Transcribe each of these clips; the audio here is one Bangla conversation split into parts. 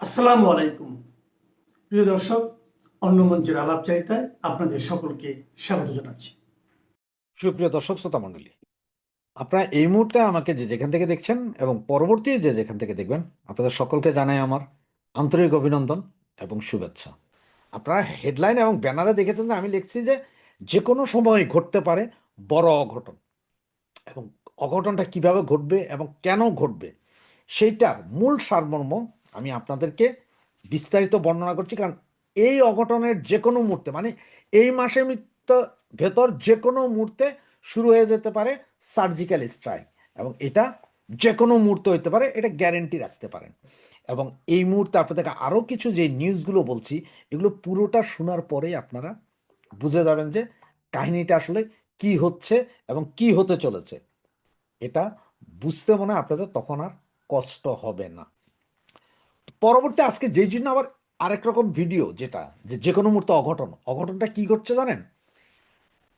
আসসালামু আলাইকুম প্রিয় দর্শক, অন্য মঞ্চের আলাপচারিতায় আপনাদের সকলকে স্বাগত জানাচ্ছি। সুপ্রিয় দর্শক শ্রোতা মণ্ডলী, আপনারা এই মুহূর্তে আমাকে যে যেখান থেকে দেখছেন এবং পরবর্তী যে যেখান থেকে দেখবেন, আপনাদের সকলকে জানাই আমার আন্তরিক অভিনন্দন এবং শুভেচ্ছা। আপনারা হেডলাইন এবং ব্যানারে দেখেছেন যে আমি লিখছি যে যে কোনো সময় ঘটতে পারে বড় অঘটন, এবং অঘটনটা কিভাবে ঘটবে এবং কেন ঘটবে সেইটার মূল সারমর্ম আমি আপনাদেরকে বিস্তারিত বর্ণনা করছি। কারণ এই অঘটনের যে কোনো মুহূর্তে, মানে এই মাসের ভেতর যে কোনো মুহূর্তে শুরু হয়ে যেতে পারে সার্জিক্যাল স্ট্রাইক, এবং এটা যে কোনো মুহূর্তে হতে পারে, এটা গ্যারেন্টি রাখতে পারেন। এবং এই মুহূর্তে আপনাদেরকে আরও কিছু যে নিউজগুলো বলছি, এগুলো পুরোটা শোনার পরেই আপনারা বুঝে যাবেন যে কাহিনীটা আসলে কি হচ্ছে এবং কি হতে চলেছে। এটা বুঝতে মনে হয় আপনাদের তখন আর কষ্ট হবে না। পরবর্তী আজকে যেই জন্য আবার আরেক রকম ভিডিও, যেটা যে কোনো মুহূর্তে অঘটনটা কি ঘটছে জানেন?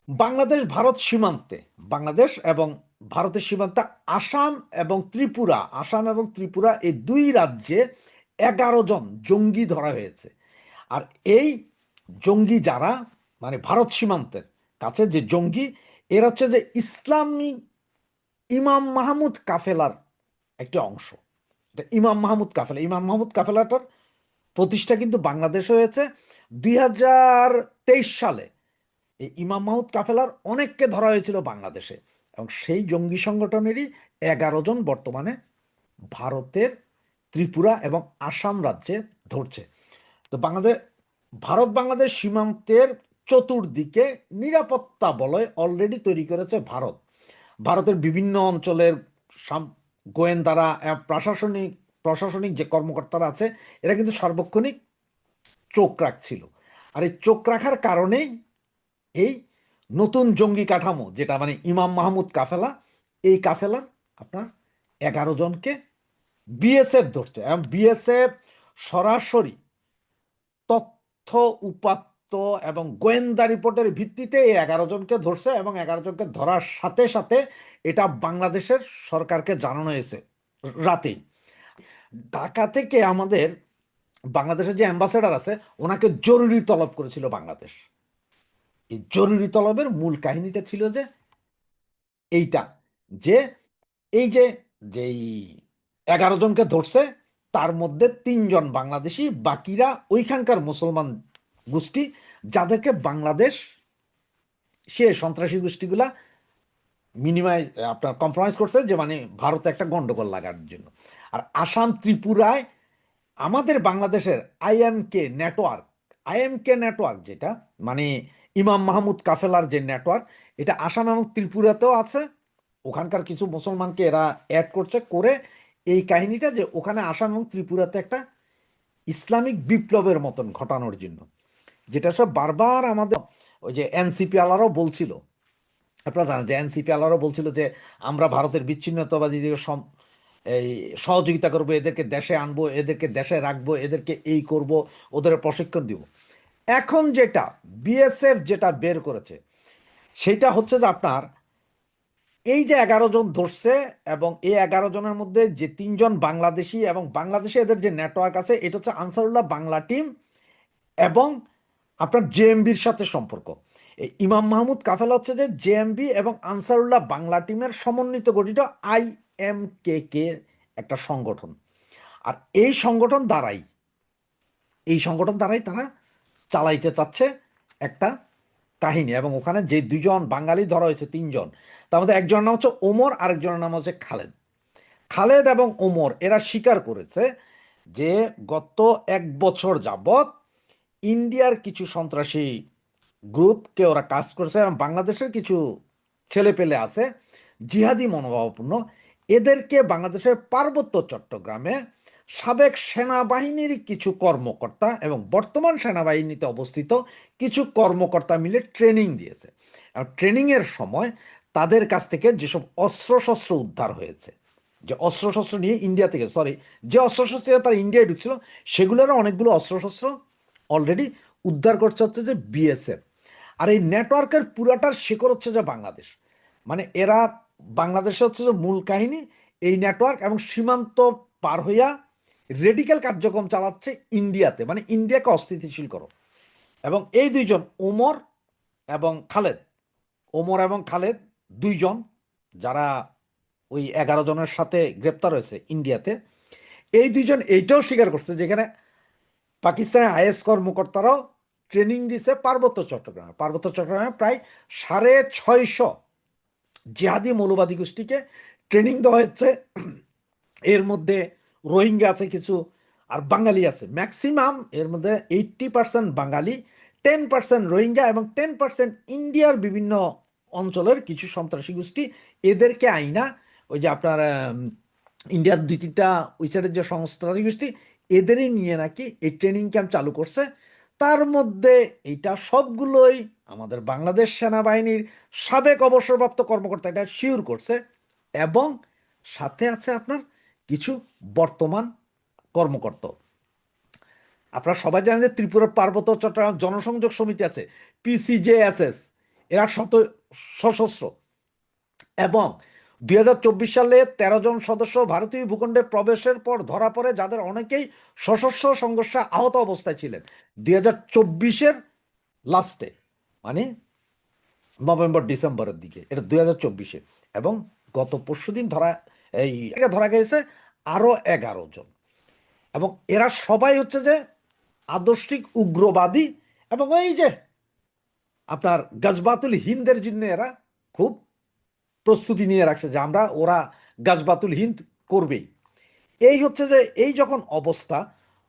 বাংলাদেশ ভারত সীমান্তে, বাংলাদেশ এবং ভারতের সীমান্তে আসাম এবং ত্রিপুরা এই দুই রাজ্যে 11 জন জঙ্গি ধরা হয়েছে। আর এই জঙ্গি যারা, মানে ভারত সীমান্তের কাছে যে জঙ্গি, এরা হচ্ছে যে ইসলামী ইমাম মাহমুদ কাফেলার একটি অংশ। ইমাম মাহমুদ কাফেলাটার প্রতিষ্ঠা কিন্তু বাংলাদেশে হয়েছে 2023 সালে। এই ইমাম মাহমুদ কাফেলার অনেককে ধরা হয়েছিল বাংলাদেশে, এবং সেই জঙ্গি সংগঠনেরই 11 জন বর্তমানে ভারতের ত্রিপুরা এবং আসাম রাজ্যে ধরছে। তো ভারত বাংলাদেশ সীমান্তের চতুর্দিকে নিরাপত্তা বলয় অলরেডি তৈরি করেছে ভারতের বিভিন্ন অঞ্চলের গোয়েন্দারা, প্রশাসনিক যে কর্মকর্তারা আছে, এরা কিন্তু সার্বক্ষণিক চোখ রাখছিল। আর এই চোখ রাখার কারণেই এই নতুন জঙ্গি কাঠামো, যেটা মানে ইমাম মাহমুদ কাফেলা, এই কাফেলার আপনার 11 জনকে বিএসএফ ধরছে, এবং বিএসএফ সরাসরি তথ্য উপাত্ত এবং গোয়েন্দা রিপোর্টের ভিত্তিতে এই 11 জনকে ধরছে, এবং 11 জনকে ধরার সাথে সাথে এটা বাংলাদেশের সরকারকে জানানো হয়েছে রাতেই। ঢাকা থেকে আমাদের বাংলাদেশের যে অ্যাম্বাসেডার আছে, ওনাকে জরুরি তলব করেছিল বাংলাদেশ। এই জরুরি তলবের মূল কাহিনীটা ছিল যে এইটা, যে এই যে যেই 11 জনকে ধরছে, তার মধ্যে 3 জন বাংলাদেশি, বাকিরা ওইখানকার মুসলমান গোষ্ঠী, যাদেরকে বাংলাদেশ সে সন্ত্রাসী গোষ্ঠীগুলা আপনার কম্প্রোমাইজ করছে, যে মানে ভারতে একটা গন্ডগোল লাগার জন্য। আর আসাম ত্রিপুরায় আমাদের বাংলাদেশের আইএমকে নেটওয়ার্ক, যেটা মানে ইমাম মাহমুদ কাফেলার যে নেটওয়ার্ক, এটা আসাম এবং ত্রিপুরাতেও আছে। ওখানকার কিছু মুসলমানকে এরা অ্যাড করছে, করে এই কাহিনীটা যে ওখানে আসাম এবং ত্রিপুরাতে একটা ইসলামিক বিপ্লবের মতন ঘটানোর জন্য, যেটা সব বারবার আমাদের ওই যে এনসিপি আলারাও বলছিল। আপনারা জানেন যে এনসিপি আলারাও বলছিল যে আমরা ভারতের বিচ্ছিন্নতাবাদীদের এই সহযোগিতা করবো, এদেরকে দেশে আনবো, এদেরকে দেশে রাখবো, এদেরকে এই করব, ওদের প্রশিক্ষণ দিব। এখন যেটা বিএসএফ যেটা বের করেছে, সেটা হচ্ছে যে আপনার এই যে 11 জন ধরছে, এবং এই 11 জনের মধ্যে যে 3 জন বাংলাদেশি, এবং বাংলাদেশে এদের যে নেটওয়ার্ক আছে, এটা হচ্ছে আনসারুল্লাহ বাংলা টিম এবং আপনার জেএমবির সাথে সম্পর্ক। এই ইমাম মাহমুদ কাফেলা হচ্ছে যে জেএমবি এবং আনসারুল্লাহ বাংলা টিমের সমন্বিত গঠিত আইএমকে একটা সংগঠন। আর এই সংগঠন দ্বারাই তারা চালাইতে চাচ্ছে একটা কাহিনী। এবং ওখানে যে 2 জন বাঙালি ধরা হয়েছে, 3 জন, তার মধ্যে একজনের নাম হচ্ছে ওমর, আরেকজনের নাম হচ্ছে খালেদ এবং ওমর এরা স্বীকার করেছে যে গত 1 বছর যাবৎ ইন্ডিয়ার কিছু সন্ত্রাসী গ্রুপকে ওরা কাজ করছে, এবং বাংলাদেশের কিছু ছেলে পেলে আছে জিহাদি মনোভাবপূর্ণ, এদেরকে বাংলাদেশের পার্বত্য চট্টগ্রামে সাবেক সেনাবাহিনীর কিছু কর্মকর্তা এবং বর্তমান সেনাবাহিনীতে অবস্থিত কিছু কর্মকর্তা মিলে ট্রেনিং দিয়েছে। আর ট্রেনিংয়ের সময় তাদের কাছ থেকে যেসব অস্ত্রশস্ত্র উদ্ধার হয়েছে, যে অস্ত্রশস্ত্র নিয়ে ইন্ডিয়া থেকে, যে অস্ত্রশস্ত্র তারা ইন্ডিয়ায় ঢুকছিল, সেগুলোরও অনেকগুলো অস্ত্রশস্ত্র অলরেডি উদ্ধার করছে হচ্ছে যে বিএসএফ। আর এই নেটওয়ার্কের পুরাটার শিকড় হচ্ছে যে বাংলাদেশ, মানে এরা বাংলাদেশে হচ্ছে যে মূল কাহিনী এই নেটওয়ার্ক, এবং সীমান্ত পার হইয়া রেডিক্যাল কার্যক্রম চালাচ্ছে ইন্ডিয়াতে, মানে ইন্ডিয়াকে অস্থিতিশীল করো। এবং এই দুইজন ওমর এবং খালেদ, ওমর এবং খালেদ দুইজন যারা ওই 11 জনের সাথে গ্রেপ্তার হয়েছে ইন্ডিয়াতে, এই দুইজন এইটাও স্বীকার করছে যেখানে পাকিস্তানের আইএস কর্মকর্তারাও ট্রেনিং দিছে পার্বত্য চট্টগ্রামে প্রায় 650 জিহাদি মৌলবাদী গোষ্ঠীকে ট্রেনিং দেওয়া হচ্ছে। এর মধ্যে রোহিঙ্গা আছে কিছু, আর বাঙালি আছে ম্যাক্সিমাম। এর মধ্যে 80% বাঙালি, 10% রোহিঙ্গা এবং 10% ইন্ডিয়ার বিভিন্ন অঞ্চলের কিছু সন্ত্রাসী গোষ্ঠী। এদেরকে আইনা ওই যে আপনার ইন্ডিয়ার 2-3টা ওই সাইডের যে সন্ত্রাসী গোষ্ঠী, এদেরই নিয়ে নাকি এই ট্রেনিং ক্যাম্প চালু করছে। তার মধ্যে এটা সবগুলোই আমাদের বাংলাদেশ সেনাবাহিনীর সাবেক অবসরপ্রাপ্ত কর্মকর্তা এটা শিওর করছে, এবং সাথে আছে আপনার কিছু বর্তমান কর্মকর্তা। আপনারা সবাই জানেন যে ত্রিপুরার পার্বত্য চট্টগ্রাম জনসংযোগ সমিতি আছে, PCJSS, এরা সশস্ত্র, এবং 2024 সালে 13 জন সদস্য ভারতীয় ভূখণ্ডে প্রবেশের পর ধরা পড়ে, যাদের অনেকেই সশস্ত্র সংঘর্ষে আহত অবস্থায় ছিলেন 2024-এর লাস্টে, মানে নভেম্বর ডিসেম্বরের দিকে, এটা 2024-এ। এবং গত পরশুদিন ধরা গেছে আরো 11 জন। এবং এরা সবাই হচ্ছে যে আদর্শিক উগ্রবাদী, এবং এই যে আপনার গাজবাতুল হিন্দের জন্য এরা খুব প্রস্তুতি নিয়ে রাখছে যে ওরা গাজবাতুল হিন্দ করবেই। এই হচ্ছে যে এই যখন অবস্থা,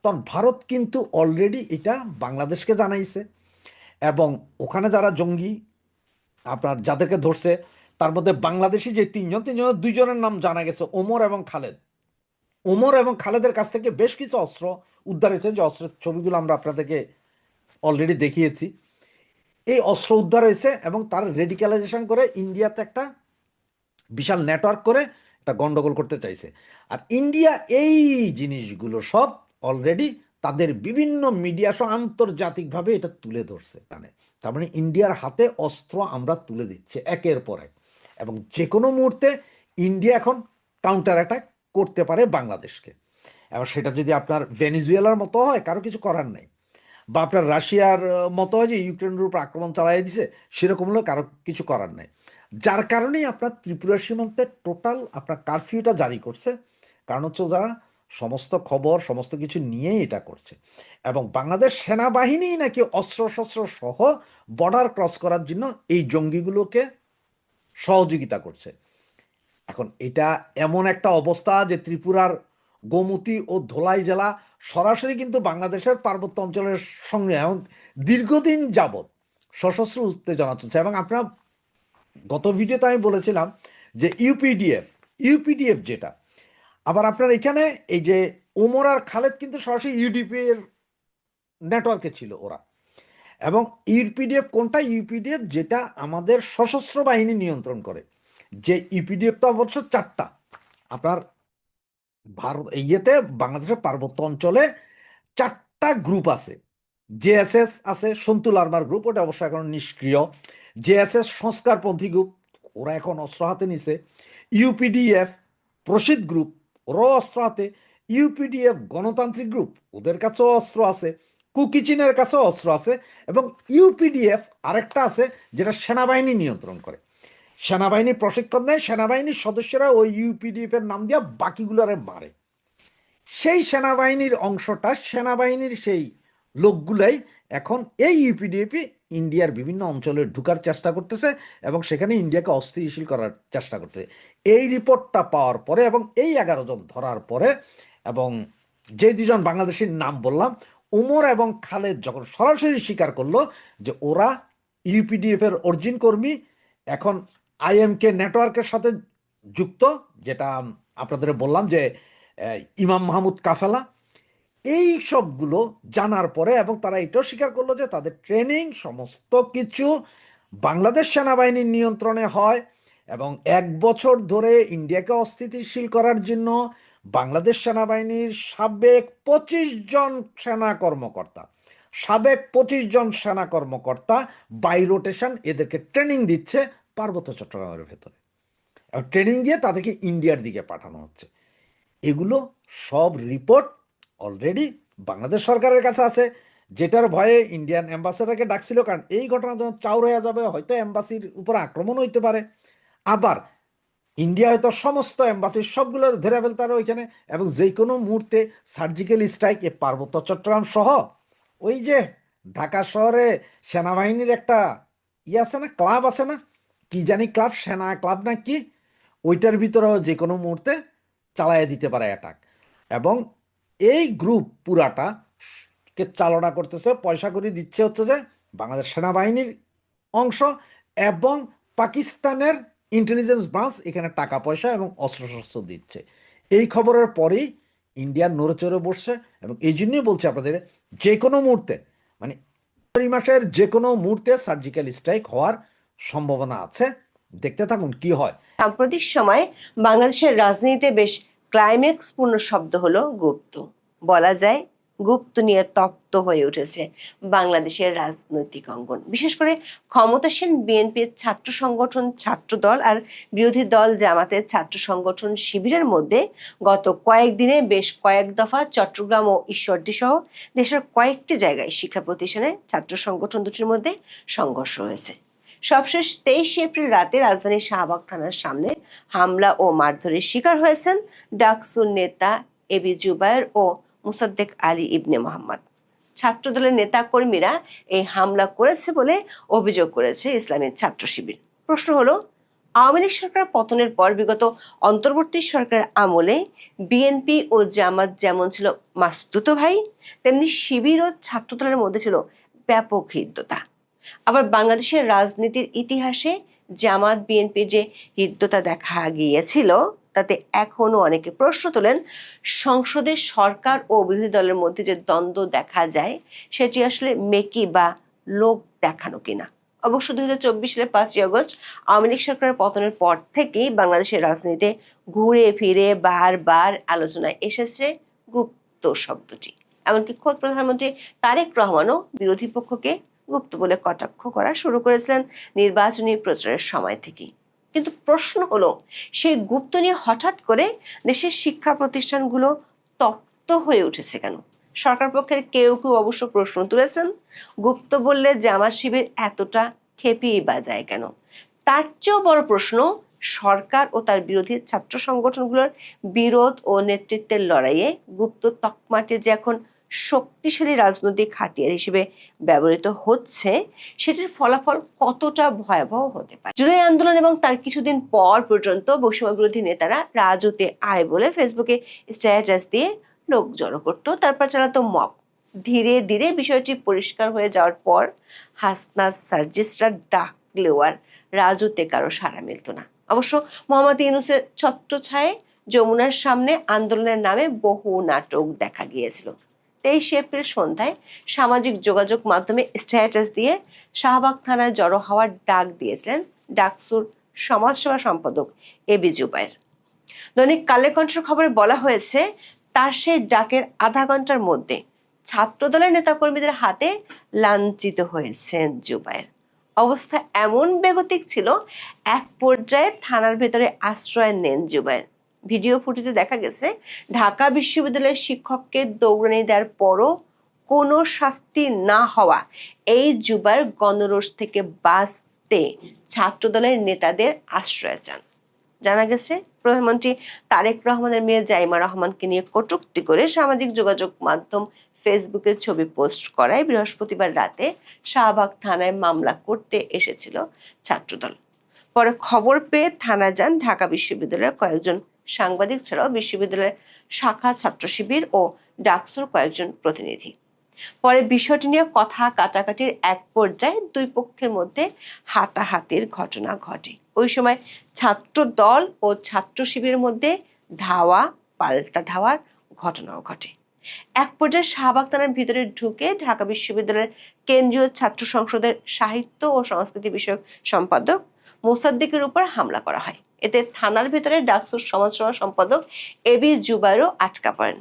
তখন ভারত কিন্তু অলরেডি এটা বাংলাদেশকে জানাইছে, এবং ওখানে যারা জঙ্গি আপনার যাদেরকে ধরছে, তার মধ্যে বাংলাদেশি যে তিনজনের 2জনের নাম জানা গেছে, ওমর এবং খালেদ। ওমর এবং খালেদের কাছ থেকে বেশ কিছু অস্ত্র উদ্ধার হয়েছে, যে অস্ত্রের ছবিগুলো আমরা আপনাদেরকে অলরেডি দেখিয়েছি। এই অস্ত্র উদ্ধার হয়েছে এবং তার রেডিক্যালাইজেশন করে ইন্ডিয়াতে একটা বিশাল নেটওয়ার্ক করে একটা গন্ডগোল করতে চাইছে। আর ইন্ডিয়া এই জিনিসগুলো সব অলরেডি তাদের বিভিন্ন মিডিয়া সহ আন্তর্জাতিকভাবে এটা তুলে ধরছে। তার মানে ইন্ডিয়ার হাতে অস্ত্র আমরা তুলে দিচ্ছি একের পর এক, এবং যে কোনো মুহূর্তে ইন্ডিয়া এখন কাউন্টার অ্যাটাক করতে পারে বাংলাদেশকে। এবং সেটা যদি আপনার ভেনিজুয়েলার মতো হয়, কারো কিছু করার নেই, বা আপনার রাশিয়ার মতো হয় যে ইউক্রেনের উপর আক্রমণ চালাই দিছে, সেরকম হলে কারো কিছু করার নেই। যার কারণেই আপনার ত্রিপুরা সীমান্তে টোটাল আপনার কারফিউটা জারি করছে, কারণ হচ্ছে যারা সমস্ত খবর সমস্ত কিছু নিয়েই এটা করছে। এবং বাংলাদেশ সেনাবাহিনী নাকি অস্ত্রশস্ত্র সহ বর্ডার ক্রস করার জন্য এই জঙ্গিগুলোকে সহযোগিতা করছে। এখন এটা এমন একটা অবস্থা যে ত্রিপুরার গোমতী ও ধলাই জেলা সরাসরি কিন্তু বাংলাদেশের পার্বত্য অঞ্চলের সঙ্গে এখন দীর্ঘদিন যাবৎ সশস্ত্র উত্তেজনা চলছে। এবং আপনার গত ভিডিওতে আমি বলেছিলাম যে ইউপিডিএফ যেটা, আবার আপনার এখানে এই যে ওমর আর খালেদ কিন্তু সরাসরি ইউডিপি এর নেটওয়ার্কে ছিল ওরা। এবং ইউপিডিএফ কোনটা? ইউপিডিএফ যেটা আমাদের সশস্ত্র বাহিনী নিয়ন্ত্রণ করে, যে ইউপিডিএফ তো অবশ্য 4টা আপনার ভারত ইয়েতে বাংলাদেশের পার্বত্য অঞ্চলে 4টা গ্রুপ আছে। জেএসএস আছে, সন্তুল আর্মার গ্রুপ, ওটা অবশ্য এখন নিষ্ক্রিয়। জেএসএস সংস্কারপন্থী গ্রুপ, ওরা এখন অস্ত্র হাতে নিছে। ইউপিডিএফ প্রসিদ্ধ গ্রুপ, ওরাও অস্ত্র হাতে। ইউপিডিএফ গণতান্ত্রিক গ্রুপ, ওদের কাছেও অস্ত্র আছে। কুকিচিনের কাছেও অস্ত্র আছে। এবং ইউপিডিএফ আরেকটা আছে যেটা সেনাবাহিনী নিয়ন্ত্রণ করে, সেনাবাহিনী প্রশিক্ষণ দেয়, সেনাবাহিনীর সদস্যরা ওই ইউপিডিএফ এর নাম দিয়ে বাকিগুলোরে মারে। সেই সেনাবাহিনীর অংশটা, সেনাবাহিনীর সেই লোকগুলাই এখন এই ইউপিডিএফ ইন্ডিয়ার বিভিন্ন অঞ্চলে ঢুকার চেষ্টা করতেছে, এবং সেখানে ইন্ডিয়াকে অস্থিতিশীল করার চেষ্টা করতেছে। এই রিপোর্টটা পাওয়ার পরে এবং এই 11 জন ধরার পরে, এবং যে 2জন বাংলাদেশের নাম বললাম, ওমর এবং খালেদ যখন সরাসরি স্বীকার করলো যে ওরা ইউপিডিএফ এর অরিজিন কর্মী, এখন আইএমকে নেটওয়ার্কের সাথে যুক্ত, যেটা আপনাদের বললাম যে ইমাম মাহমুদ কাফেলা, এই সবগুলো জানার পরে, এবং তারা এটাও স্বীকার করলো যে তাদের ট্রেনিং সমস্ত কিছু বাংলাদেশ সেনাবাহিনীর নিয়ন্ত্রণে হয়, এবং 1 বছর ধরে ইন্ডিয়াকে অস্থিতিশীল করার জন্য বাংলাদেশ সেনাবাহিনীর সাবেক 25 জন সেনা কর্মকর্তা বাই রোটেশন এদেরকে ট্রেনিং দিচ্ছে পার্বত্য চট্টগ্রামের ভেতরে, ট্রেনিং দিয়ে তাদেরকে ইন্ডিয়ার দিকে পাঠানো হচ্ছে। এগুলো সব রিপোর্ট অলরেডি বাংলাদেশ সরকারের কাছে আছে, যেটার ভয়ে ইন্ডিয়ান অ্যাম্বাসেডারকে ডাকছিল, কারণ এই ঘটনা যখন চাউর হয়ে যাবে হয়তো অ্যাম্বাসির উপর আক্রমণ হইতে পারে। আবার ইন্ডিয়া হয়তো সমস্ত এম্বাসি সবগুলো ধরে ফেলতে পারে ওইখানে, এবং যে কোনো মুহূর্তে সার্জিক্যাল স্ট্রাইক এ পার্বত্য চট্টগ্রাম সহ ওই যে ঢাকা শহরে সেনাবাহিনীর একটা আছে না, ক্লাব আছে না, কি জানি ক্লাব, সেনা ক্লাব না কি, ওইটার ভিতরেও যে কোনো মুহূর্তে চালাইয়া দিতে পারে অ্যাটাক। এবং এই গ্রুপ পুরাটা কে চালনা করতেছে, পয়সা করে দিচ্ছে হচ্ছে যে বাংলাদেশ সেনাবাহিনীর অংশ, এবং পাকিস্তানের ইন্টেলিজেন্স ব্রাঞ্চ এখানে টাকা পয়সা এবং অস্ত্রশস্ত্র দিচ্ছে। এই খবরের পরেই ইন্ডিয়ার নড়ে চড়ে বসছে, এবং এই জন্যই বলছে আপনাদের যে কোনো মুহূর্তে, মানে জানুয়ারি মাসের যে কোনো মুহূর্তে সার্জিক্যাল স্ট্রাইক হওয়ার সম্ভাবনা আছে। দেখতে থাকুন কি হয়। সাম্প্রতিক সময় বাংলাদেশের রাজনীতিতে বেশ ক্লাইম্যাক্সপূর্ণ শব্দ হলো গুপ্ত। বলা যায় গুপ্ত নিয়ে তপ্ত হয়ে উঠেছে বাংলাদেশের রাজনৈতিক অঙ্গন। বিশেষ করে ক্ষমতাসীন বিএনপির ছাত্র সংগঠন ছাত্রদল আর বিরোধী দল জামাতের ছাত্র সংগঠন শিবিরের মধ্যে গত কয়েকদিনে বেশ কয়েক দফা চট্টগ্রাম ও ঈশ্বরদী সহ দেশের কয়েকটি জায়গায় শিক্ষা প্রতিষ্ঠানে ছাত্র সংগঠন দুটির মধ্যে সংঘর্ষ হয়েছে। সবশেষ 23 এপ্রিল রাতে রাজধানীর শাহবাগ থানার সামনে হামলা ও মারধরের শিকার হয়েছেন ডাকসুর নেতা এবি জুবায়ের ও মুসাদ্দেক আলী ইবনে মোহাম্মদ। ছাত্রদলের নেতা কর্মীরা এই হামলা করেছে বলে অভিযোগ করেছে ইসলামী ছাত্র শিবির। প্রশ্ন হলো, আওয়ামী লীগ সরকার পতনের পর বিগত অন্তর্বর্তী সরকারের আমলে বিএনপি ও জামাত যেমন ছিল মাসতুতো ভাই, তেমনি শিবির ও ছাত্রদলের মধ্যে ছিল ব্যাপক হৃদ্যতা। আবার বাংলাদেশের রাজনীতির ইতিহাসে জামাত বিএনপি যে হৃদ্যতা দেখা গিয়েছিল, তাতে এখনো অনেকে প্রশ্ন তোলেন সংসদে সরকার ও বিরোধী দলের মধ্যে যে দ্বন্দ্ব দেখা যায় সেটি আসলে মেকি বা লোক দেখানো কিনা। অবশ্য 2024 সালের 5ই আগস্ট আওয়ামী লীগ সরকারের পতনের পর থেকেই বাংলাদেশের রাজনীতিতে ঘুরে ফিরে বারবার আলোচনায় এসেছে গুপ্ত শব্দটি। এমনকি খোদ প্রধানমন্ত্রী তারেক রহমানও বিরোধী পক্ষকে গুপ্ত বলে কটাক্ষ করা শুরু করেছিলেন নির্বাচনী প্রচারের সময় থেকেই। কিন্তু প্রশ্ন হলো, সেই গুপ্ত নিয়ে হঠাৎ করে দেশের শিক্ষা প্রতিষ্ঠানগুলো তপ্ত হয়ে উঠেছে কেন? সরকার পক্ষের কেউ কেউ অবশ্য প্রশ্ন তুলেছেন, গুপ্ত বললে জামাত শিবির এতটা খেপিয়ে বাজায় কেন? তার চেয়েও বড় প্রশ্ন, সরকার ও তার বিরোধী ছাত্র সংগঠনগুলোর বিরোধ ও নেতৃত্বের লড়াইয়ে গুপ্ত তকমাটি যে এখন শক্তিশালী রাজনৈতিক হাতিয়ার হিসেবে ব্যবহৃত হচ্ছে, সেটির ফলাফল কতটা ভয়াবহ হতে পারে। জুলাই আন্দোলন এবং তার কিছুদিন পর পর্যন্ত বৈষম্য বিরোধী নেতারা রাজুতে আয় বলে ফেসবুকে স্ট্যাটাস দিয়ে লোক জড়ো করতো, তারপর চালাতো মব। ধীরে ধীরে বিষয়টি পরিষ্কার হয়ে যাওয়ার পর হাসনাত সার্জিসরা ডাকলেও আর রাজুতে কারো সাড়া মিলত না। অবশ্য মোহাম্মদ ইউনূসের ছত্রছায়ায় যমুনার সামনে আন্দোলনের নামে বহু নাটক দেখা গিয়েছিল। 23 এপ্রিল সন্ধ্যায় সামাজিক যোগাযোগ মাধ্যমে স্ট্যাটাস দিয়ে শাহবাগ থানায় জড়ো হওয়ার ডাক দিয়েছিলেন ডাকসুর সমাজসেবা সম্পাদক এবি জুবায়ের। দৈনিক কালের কণ্ঠের খবরে বলা হয়েছে, তার সেই ডাকের আধা ঘন্টার মধ্যে ছাত্রদলের নেতাকর্মীদের হাতে লাঞ্ছিত হয়েছেন জুবায়ের। অবস্থা এমন বেগতিক ছিল, এক পর্যায়ে থানার ভেতরে আশ্রয় নেন জুবায়ের। ভিডিও ফুটেজে দেখা গেছে, ঢাকা বিশ্ববিদ্যালয়ের শিক্ষককে দৌড়ানি দেওয়ার পরও কোনো শাস্তি না হওয়া এই জুবায়ের গণরোষ থেকে বাঁচতে ছাত্রদলের নেতাদের আশ্রয় চান। জানা গেছে, প্রধানমন্ত্রী তারেক রহমানের মেয়ে জাইমা রহমানকে নিয়ে কটূক্তি করে সামাজিক যোগাযোগ মাধ্যম ফেসবুকে ছবি পোস্ট করায় বৃহস্পতিবার রাতে শাহবাগ থানায় মামলা করতে এসেছিল ছাত্রদল। পরে খবর পেয়ে থানা যান ঢাকা বিশ্ববিদ্যালয়ের কয়েকজন সাংবাদিক ছাড়াও বিশ্ববিদ্যালয়ের শাখা ছাত্র শিবির ও ডাকসুর কয়েকজন প্রতিনিধি। পরে বিষয়টি নিয়ে কথা কাটাকাটির এক পর্যায়ে দুই পক্ষের মধ্যে হাতাহাতির ঘটনা ঘটে। ওই সময় ছাত্র দল ও ছাত্র শিবিরের মধ্যে ধাওয়া পাল্টা ধাওয়ার ঘটনাও ঘটে। এক পর্যায়ে শাহবাগ থানার ভিতরে ঢুকে ঢাকা বিশ্ববিদ্যালয়ের কেন্দ্রীয় ছাত্র সংসদের সাহিত্য ও সংস্কৃতি বিষয়ক সম্পাদক মোসাদ্দেকের উপর হামলা করা হয়। এতে থানার ভিতরে ডাকসুর সমাজসেবা সম্পাদক এবি জুবায়েরও আটকা পড়েন।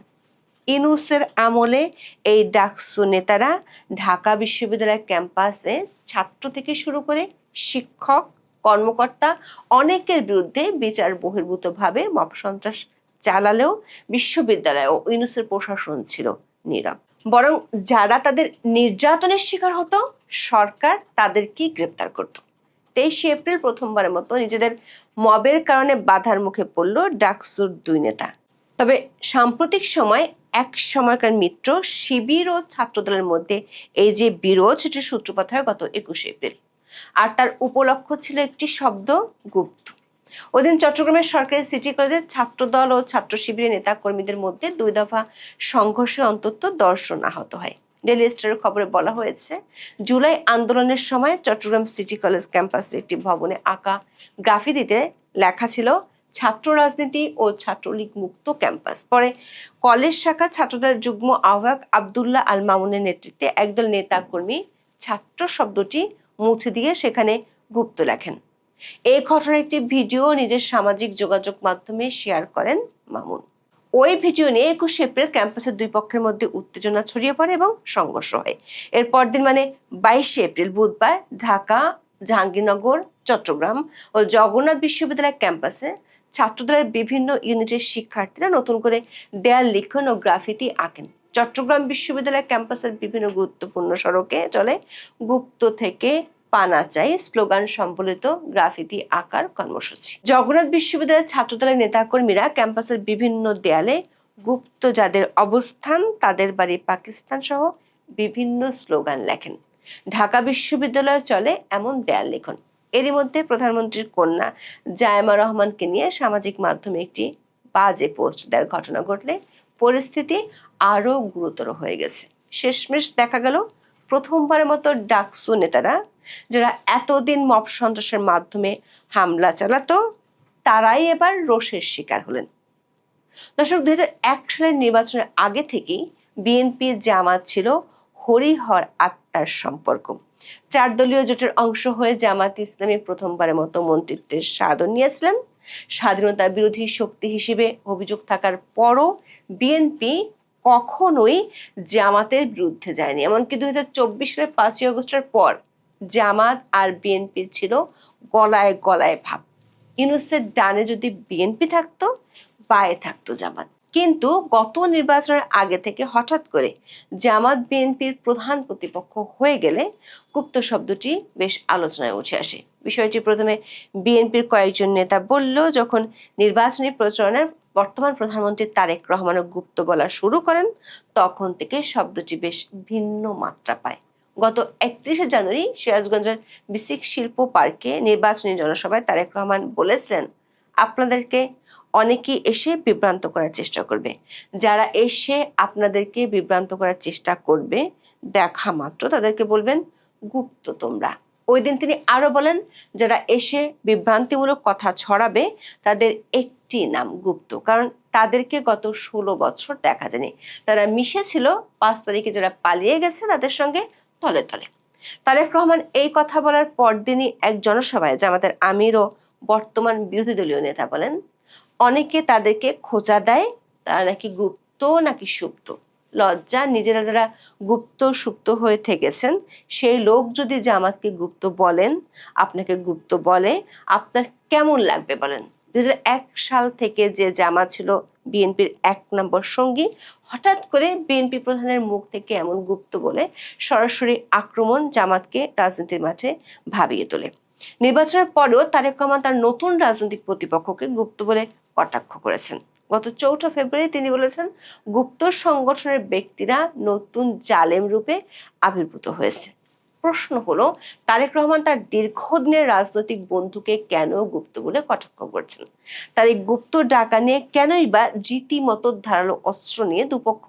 ইউনূসের আমলে এই ডাকসু নেতারা ঢাকা বিশ্ববিদ্যালয়ের ক্যাম্পাসে ছাত্র থেকে শুরু করে শিক্ষক কর্মকর্তা অনেকের বিরুদ্ধে বিচার বহির্ভূতভাবে মব সন্ত্রাস চালালেও বিশ্ববিদ্যালয় ও ইউনুসের প্রশাসন ছিল নীরব। বরং যারা তাদের নির্যাতনের শিকার হতো সরকার তাদেরকেই গ্রেপ্তার করত। 23 এপ্রিল প্রথমবারের মতো নিজেদের মবের কারণে বাধার মুখে পড়ল ডাকসুর 2 নেতা। তবে সাম্প্রতিক সময় এক সময়কার মিত্র শিবির ও ছাত্রদলের মধ্যে এই যে বিরোধ, সেটির সূত্রপাত হয় গত 21 এপ্রিল। আর তার উপলক্ষ ছিল একটি শব্দ, গুপ্ত। ওদিন চট্টগ্রামের সরকারি সিটি কলেজে ছাত্রদল ও ছাত্র শিবিরের নেতা কর্মীদের মধ্যে 2 দফা সংঘর্ষে অন্তত 10 জন আহত হয়। ডেইলি স্টারের খবরে বলা হয়েছে, জুলাই আন্দোলনের সময় চট্টগ্রাম সিটি কলেজ ক্যাম্পাসের একটি ভবনে আঁকা গ্রাফিতিতে লেখা ছিল ছাত্র রাজনীতি ও ছাত্রলীগ মুক্ত ক্যাম্পাস। পরে কলেজ শাখা ছাত্রদলের যুগ্ম আহ্বায়ক আব্দুল্লাহ আল মামুনের নেতৃত্বে একদল নেতা কর্মী ছাত্র শব্দটি মুছে দিয়ে সেখানে গুপ্ত লেখেন। এই ঘটনার একটি ভিডিও নিজের সামাজিক যোগাযোগ মাধ্যমে শেয়ার করেন মামুন। ওই ভিডিও নিয়ে 21 এপ্রিল ক্যাম্পাসের 2 পক্ষের মধ্যে উত্তেজনা ছড়িয়ে পড়ে এবং সংঘর্ষ হয়। এর পরদিন মানে 22 এপ্রিল বুধবার ঢাকা, জাহাঙ্গীরনগর, চট্টগ্রাম ও জগন্নাথ বিশ্ববিদ্যালয় ক্যাম্পাসে ছাত্রদলের বিভিন্ন ইউনিটের শিক্ষার্থীরা নতুন করে দেয়াল লিখন ও গ্রাফিতি আঁকেন। চট্টগ্রাম বিশ্ববিদ্যালয় ক্যাম্পাসের বিভিন্ন গুরুত্বপূর্ণ সড়কে চলে গুপ্ত থেকে পানা চাই স্লোগান সম্বলিত গ্রাফিতি আঁকার কর্মসূচি। জগন্নাথ বিশ্ববিদ্যালয়ের ছাত্রদলের নেতাকর্মীরা ক্যাম্পাসের বিভিন্ন দেয়ালে গুপ্ত যাদের অবস্থান, তাদের বাড়ি পাকিস্তান সহ বিভিন্ন স্লোগান লেখেন। ঢাকা বিশ্ববিদ্যালয়ে চলে এমন দেয়াল লিখন। এরই মধ্যে প্রধানমন্ত্রীর কন্যা জায়েমা রহমানকে নিয়ে সামাজিক মাধ্যমে একটি বাজে পোস্ট দেওয়ার ঘটনা ঘটলে পরিস্থিতি আরো গুরুতর হয়ে গেছে। শেষমেশ দেখা গেল প্রথমবারের মতো ডাকসু নেতারা, যারা এতদিন মব সন্ত্রাসের মাধ্যমে হামলা চালাতো, তারাই এবার রোষের শিকার হলেন। দর্শক, 2001 সালের নির্বাচনের আগে থেকেই বিএনপি জামাত ছিল হরিহর আত্মার সম্পর্ক। 4 দলীয় জোটের অংশ হয়ে জামাত ইসলামী প্রথমবারের মতো মন্ত্রিত্বের স্বাদও নিয়েছিলেন। স্বাধীনতা বিরোধী শক্তি হিসেবে অভিযোগ থাকার পরও বিএনপি কখনোই জামাতের বিরুদ্ধে যায়নি। এমনকি 2024 সালের 5ই আগস্টের পর জামাত আর বিএনপির ছিল গলায় গলায় ভাব। ইউনূসের ডানে যদি বিএনপি থাকতো, বায়ে থাকতো জামাত। কিন্তু গত নির্বাচনের আগে থেকে হঠাৎ করে জামাত বিএনপির প্রধান প্রতিপক্ষ হয়ে গেলে গুপ্ত শব্দটি বেশ আলোচনায় উঠে আসে। বিষয়টি প্রথমে বিএনপির কয়েকজন নেতা বলল, যখন নির্বাচনী প্রচারণার বর্তমান প্রধানমন্ত্রী তারেক রহমানও গুপ্ত বলা শুরু করেন, তখন থেকে শব্দটি বেশ ভিন্ন মাত্রা পায়। গত 31 জানুয়ারি সিরাজগঞ্জের বিসিক শিল্প পার্কে নির্বাচনী জনসভায় তারেক রহমান বলেছিলেন, আপনাদেরকে অনেকেই এসে বিভ্রান্ত করার চেষ্টা করবে। যারা এসে আপনাদেরকে বিভ্রান্ত করার চেষ্টা করবে, দেখা মাত্র তাদেরকে বলবেন গুপ্ত তোমরা। ওই দিন তিনি আরো বলেন, যারা এসে বিভ্রান্তিমূলক কথা ছড়াবে তাদের একটি নাম গুপ্ত, কারণ তাদেরকে গত 16 বছর দেখা যায়নি। তারা মিশেছিল 5 তারিখে যারা পালিয়ে গেছে তাদের সঙ্গে তলে তলে। তারেক রহমান এই কথা বলার পরদিনই এক জনসভায় জামাতের আমির ও বর্তমান বিরোধী দলীয় নেতা বলেন, অনেকে তাদেরকে খোঁচা দেয়, তারা নাকি গুপ্ত নাকি সুপ্ত। লজ্জা, নিজেরা যারা গুপ্ত সুপ্ত হয়ে থেকেছেন সেই লোক যদি জামাতকে গুপ্ত বলেন, আপনাকে গুপ্ত বলে, আপনার কেমন লাগবে বলেন? 2001 সাল থেকে যে জামাত ছিল বিএনপির 1 নম্বর সঙ্গী, হঠাৎ করে বিএনপি প্রধানের মুখ থেকে এমন গুপ্ত বলে সরাসরি আক্রমণ জামাতকে রাজনীতির মাঠে ভাবিয়ে তোলে। নির্বাচনের পরেও তারেক রহমান তার নতুন রাজনৈতিক প্রতিপক্ষকে গুপ্ত বলে কটাক্ষ করেছেন। গত 4 ফেব্রুয়ারি তিনি বলেছেন, গুপ্ত সংগঠনের ব্যক্তিরা নতুন জালেম রূপে আবির্ভূত হয়েছে। প্রশ্ন হলো, তারেক রহমান তার দীর্ঘদিনের রাজনৈতিক বন্ধুকে কেন গুপ্ত বলে কটাক্ষ করছেন? তার এই গুপ্ত ডাকা নিয়ে কেনই বা রীতিমতো ধারালো অস্ত্র নিয়ে দুপক্ষ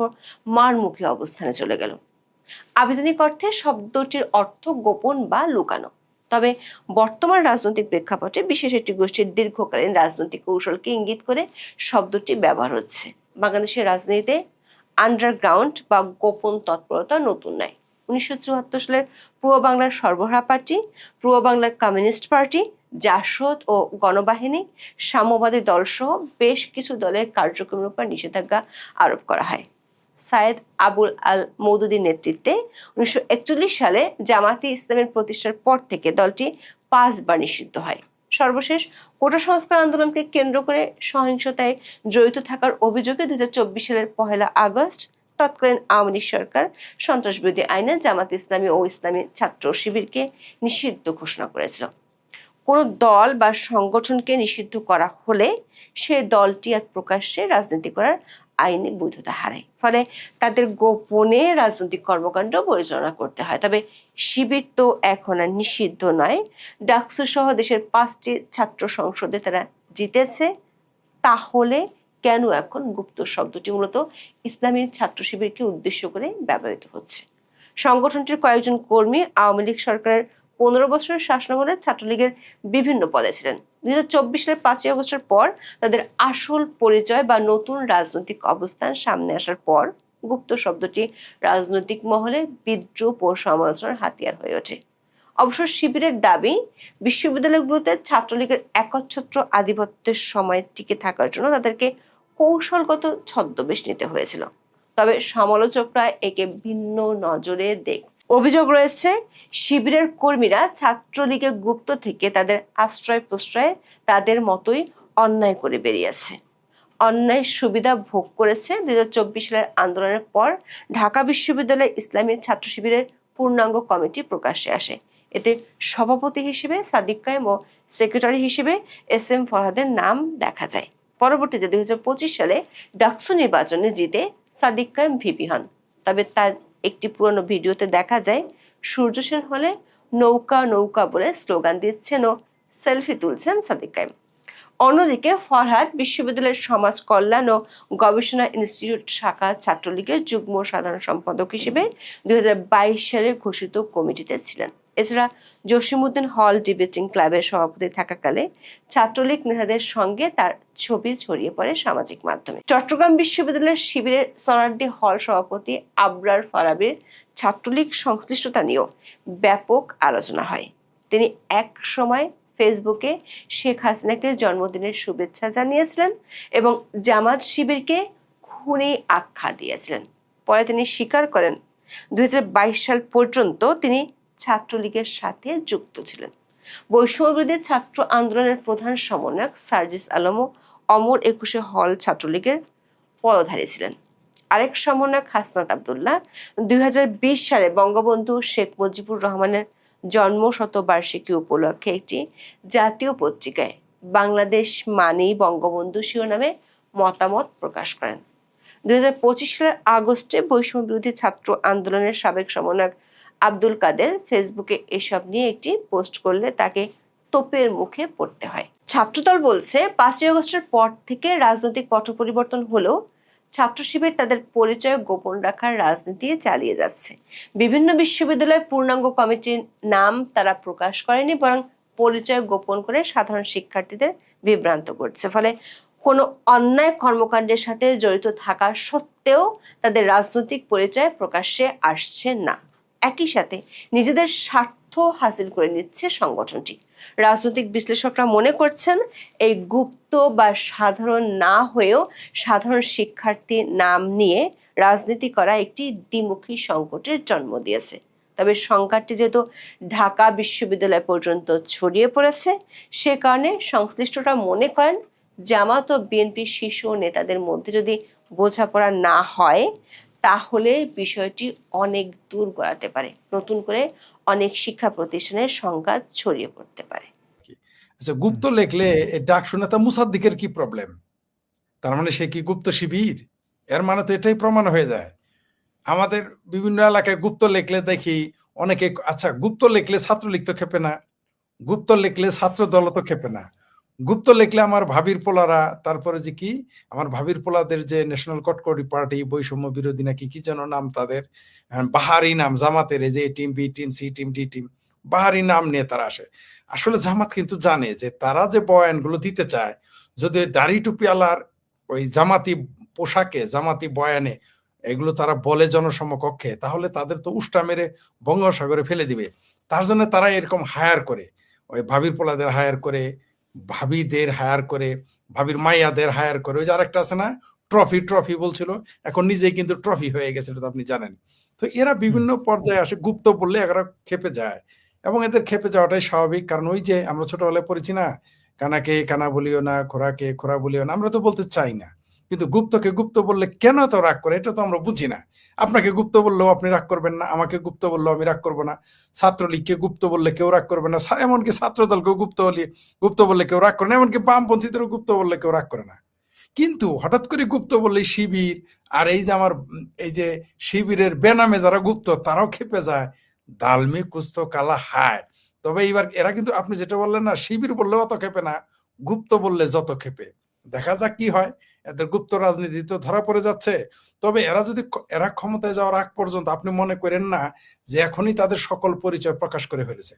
মারমুখী অবস্থানে চলে গেল? আবিধানিক অর্থে শব্দটির অর্থ গোপন বা লুকানো। তবে বর্তমান রাজনৈতিক প্রেক্ষাপটে বিশেষ একটি গোষ্ঠীর দীর্ঘকালীন রাজনৈতিক কৌশলকে ইঙ্গিত করে শব্দটি ব্যবহার হচ্ছে। বাংলাদেশের রাজনীতিতে আন্ডারগ্রাউন্ড বা গোপন তৎপরতা নতুন নয়। 1974 সালের পূর্ব বাংলার সর্বহারা পার্টি, পূর্ব বাংলার কমিউনিস্ট পার্টি, জাসদ ও গণবাহিনী, সাম্যবাদী দলসহ বেশ কিছু দলের কার্যক্রমের উপর নিষেধাজ্ঞা আরোপ করা হয়। সায়েদ আবুল আল মওদুদীর নেতৃত্বে 1941 সালে জামাতে ইসলামের প্রতিষ্ঠার পর থেকে দলটি 5 বার নিষিদ্ধ হয়। সর্বশেষ কোটা সংস্কার আন্দোলনকে কেন্দ্র করে সহিংসতায় জড়িত থাকার অভিযোগে 2024 সালের 1 আগস্ট তৎকালীন আওয়ামী লীগ সরকার সন্ত্রাসবিরোধী আইনে জামাত ইসলামী ও ইসলামী ছাত্র শিবিরকে নিষিদ্ধ ঘোষণা করেছিল। কোনো দল বা সংগঠনকে নিষিদ্ধ করা হলে সে দলটি আর প্রকাশ্যে রাজনীতি করার আইনি বৈধতা হারায়, ফলে তাদের গোপনে রাজনৈতিক কর্মকাণ্ড পরিচালনা করতে হয়। তবে শিবির তো এখন আর নিষিদ্ধ নয়। ডাকসু সহ দেশের 5টি ছাত্র সংসদে তারা জিতেছে, তাহলে কেন এখন গুপ্ত শব্দটি মূলত ইসলামী ছাত্র শিবিরকে উদ্দেশ্য করে ব্যবহৃত হচ্ছে? সংগঠনটির কয়েকজন কর্মী আওয়ামী লীগ সরকারের 15 বছরের শাসনামলে ছাত্রলীগের বিভিন্ন পদে ছিলেন। 2024 সালের 5 আগস্টের পর তাদের আসল পরিচয় বা নতুন রাজনৈতিক অবস্থান সামনে আসার পর গুপ্ত শব্দটি রাজনৈতিক মহলে বিদ্রুপ ও সমালোচনার হাতিয়ার হয়ে ওঠে। অবশ্য শিবিরের দাবি, বিশ্ববিদ্যালয়গুলোতে ছাত্রলীগের একচ্ছত্র আধিপত্যের সময় টিকে থাকার জন্য তাদেরকে কৌশলগত ছদ্মবেশ নিতে হয়েছিল। তবে সমালোচকরা একে ভিন্ন নজরে দেখছে। অভিযোগ রয়েছে, শিবিরের কর্মীরা ছাত্রলীগের গুপ্ত থেকে তাদের আশ্রয় প্রশ্রয়ে তাদের মতোই অন্যায় করে বেরিয়েছে, অন্যায় সুবিধা ভোগ করেছে। 2024 সালের আন্দোলনের পর ঢাকা বিশ্ববিদ্যালয় ইসলামী ছাত্র শিবিরের পূর্ণাঙ্গ কমিটি প্রকাশ্যে আসে। এতে সভাপতি হিসেবে সাদিক কায়েম ও সেক্রেটারি হিসেবে SM ফরহাদের নাম দেখা যায়। পরবর্তীতে 2025 সালে ডাকসু নির্বাচনে জিতে সাদিক কায়েম ভিপি হন। তবে তার একটি পুরনো ভিডিওতে দেখা যায় সূর্য সেন হলে নৌকা নৌকা বলে স্লোগান দিচ্ছেন ও সেলফি তুলছেন সাদিক কায়েম। অন্যদিকে ফরহাদ বিশ্ববিদ্যালয়ের সমাজ কল্যাণ ও গবেষণা ইনস্টিটিউট শাখা ছাত্রলীগের যুগ্ম সাধারণ সম্পাদক হিসেবে 2022 সালে ঘোষিত কমিটিতে ছিলেন। এছাড়া জসিমউদ্দিন হল ডিবেটিং ক্লাবের সভাপতি থাকাকালে ছাত্রলীগ নেতাদের সঙ্গে তার ছবি ছড়িয়ে পড়ে সামাজিক মাধ্যমে। চট্টগ্রাম বিশ্ববিদ্যালয়ের শিবিরের সরারদি হল সভাপতি আবরার ফারাবীর ছাত্রলীগ সংশ্লিষ্টতা নিয়েও ব্যাপক আলোচনা হয়। তিনি এক সময় ফেসবুকে শেখ হাসিনাকে জন্মদিনের শুভেচ্ছা জানিয়েছিলেন এবং জামাত শিবিরকে খুনি আখ্যা দিয়েছিলেন। পরে তিনি স্বীকার করেন 2022 সাল পর্যন্ত তিনি ছাত্রলীগের সাথে যুক্ত ছিলেন। বৈষম্যবিরোধী ছাত্র আন্দোলনের প্রধান সমন্বয়ক সার্জিস আলম ও অমর 21 হল ছাত্রলীগের পদধারী ছিলেন। আরেক সমন্বয়ক হাসনাত আব্দুল্লাহ 2020 সালে বঙ্গবন্ধু শেখ মুজিবুর রহমানের জন্ম শতবার্ষিকী উপলক্ষে একটি জাতীয় পত্রিকায় বাংলাদেশ মানেই বঙ্গবন্ধু শিরোনামে মতামত প্রকাশ করেন। 2025 সালের আগস্টে বৈষম্য বিরোধী ছাত্র আন্দোলনের সাবেক সমন্বয়ক আব্দুল কাদের ফেসবুকে এসব নিয়ে একটি পোস্ট করলে তাকে তোপের মুখে পড়তে হয়। ছাত্রদল বলছে, 5 আগস্টের পর থেকে রাজনৈতিক পট পরিবর্তন হলেও ছাত্র শিবির তাদের পরিচয় গোপন রাখার রাজনীতি চালিয়ে যাচ্ছে। বিভিন্ন বিশ্ববিদ্যালয়ের পূর্ণাঙ্গ কমিটির নাম তারা প্রকাশ করেনি, বরং পরিচয় গোপন করে সাধারণ শিক্ষার্থীদের বিভ্রান্ত করছে। ফলে কোনো অন্যায় কর্মকাণ্ডের সাথে জড়িত থাকা সত্ত্বেও তাদের রাজনৈতিক পরিচয় প্রকাশ্যে আসছে না। একই সাথে নিজেদের স্বার্থ হাসিল করে নিচ্ছে সংগঠনটি। রাজনৈতিক বিশ্লেষকরা মনে করছেন, এই গুপ্ত বা সাধারণ না হয়েও সাধারণ শিক্ষার্থী নাম নিয়ে রাজনীতি করা একটি দ্বিমুখী সংকটের জন্ম দিয়েছে। তবে সংকটটি যেহেতু ঢাকা বিশ্ববিদ্যালয় পর্যন্ত ছড়িয়ে পড়েছে, সে কারণে সংশ্লিষ্টরা মনে করেন জামাত ও বিএনপির শীর্ষ নেতাদের মধ্যে যদি বোঝাপড়া না হয়, তাহলে বিষয়টি অনেক দূর গড়াতে পারে, নতুন করে অনেক শিক্ষা প্রতিষ্ঠানের সংঘাত ছড়িয়ে পড়তে পারে। আচ্ছা, গুপ্ত লেখলে ডাকসু নেতা মুসাদ্দিকের কি প্রবলেম? তার মানে সে কি গুপ্ত শিবির? এর মানে তো এটাই প্রমাণ হয়ে যায়। আমাদের বিভিন্ন এলাকায় গুপ্ত লেখলে দেখি অনেকে, আচ্ছা গুপ্ত লেখলে ছাত্রলীগ তো খেপে না, গুপ্ত লেখলে ছাত্র দল তো খেপে না, গুপ্ত লেখলে আমার ভাবির পোলারা, তারপরে যে কি আমার ভাবির পোলাদের যে ন্যাশনাল কটকটি পার্টি বৈষম্য বিরোধী নাকি কি যেন নাম তাদের, বাহারি নাম জামাতের, এই যে team B team C team D team, বাহারি নাম নিয়ে তারা আসে। আসলে জামাত কিন্তু জানে যে তারা যে বয়ানগুলো দিতে চায়, যদি দাড়ি টুপিওয়ালার ওই জামাতি পোশাকে জামাতি বয়ানে এগুলো তারা বলে জনসমকক্ষে, তাহলে তাদের তো উষ্টা মেরে বঙ্গোপসাগরে ফেলে দিবে। তার জন্য তারা এরকম হায়ার করে, ওই ভাবির পোলাদের হায়ার করে, ভাবিদের হায়ার করে, ভাবির মাইয়াদের হায়ার করে। ওই যে আরেকটা আছে না, ট্রফি ট্রফি বলছিল, এখন নিজেই কিন্তু ট্রফি হয়ে গেছে, এটা তো আপনি জানেন। তো এরা বিভিন্ন পর্যায়ে আসে, গুপ্ত বললে এরা খেপে যায়। এবং এদের খেপে যাওয়াটাই স্বাভাবিক, কারণ ওই যে আমরা ছোটবেলায় পড়েছি না, কানাকে কানা বলিও না, খোরাকে খোরা বলিও না, আমরা তো বলতে চাই না, কিন্তু গুপ্তকে গুপ্ত বললে কেন তো রাগ করে, এটা তো আমরা বুঝি না। আপনাকে গুপ্ত বললেও আপনি রাগ করবেন না, আমাকে গুপ্ত বললেও আমি রাগ করবো না, ছাত্রলীগকে গুপ্ত বললে কেউ রাগ করবে না, এমনকি ছাত্র দলকেও গুপ্ত বললে কেউ রাগ করে না, এমনকি বামপন্থীদেরও গুপ্ত বললে কেউ রাগ করে না। কিন্তু হঠাৎ করে গুপ্ত বললে শিবির আর এই যে আমার এই যে শিবিরের বেনামে যারা গুপ্ত তারাও খেপে যায়, দালমি কুস্ত কালা হায়। তবে এইবার এরা কিন্তু আপনি যেটা বললেন না, শিবির বললে অত খেপে না, গুপ্ত বললে যত খেপে। দেখা যাক কি হয়, এদের গুপ্ত রাজনীতি তো ধরা পড়ে যাচ্ছে। তবে এরা ক্ষমতায় যাওয়ার আগ পর্যন্ত আপনি মনে করেন না যে এখনই তাদের সকল পরিচয় প্রকাশ করে ফেলেছে।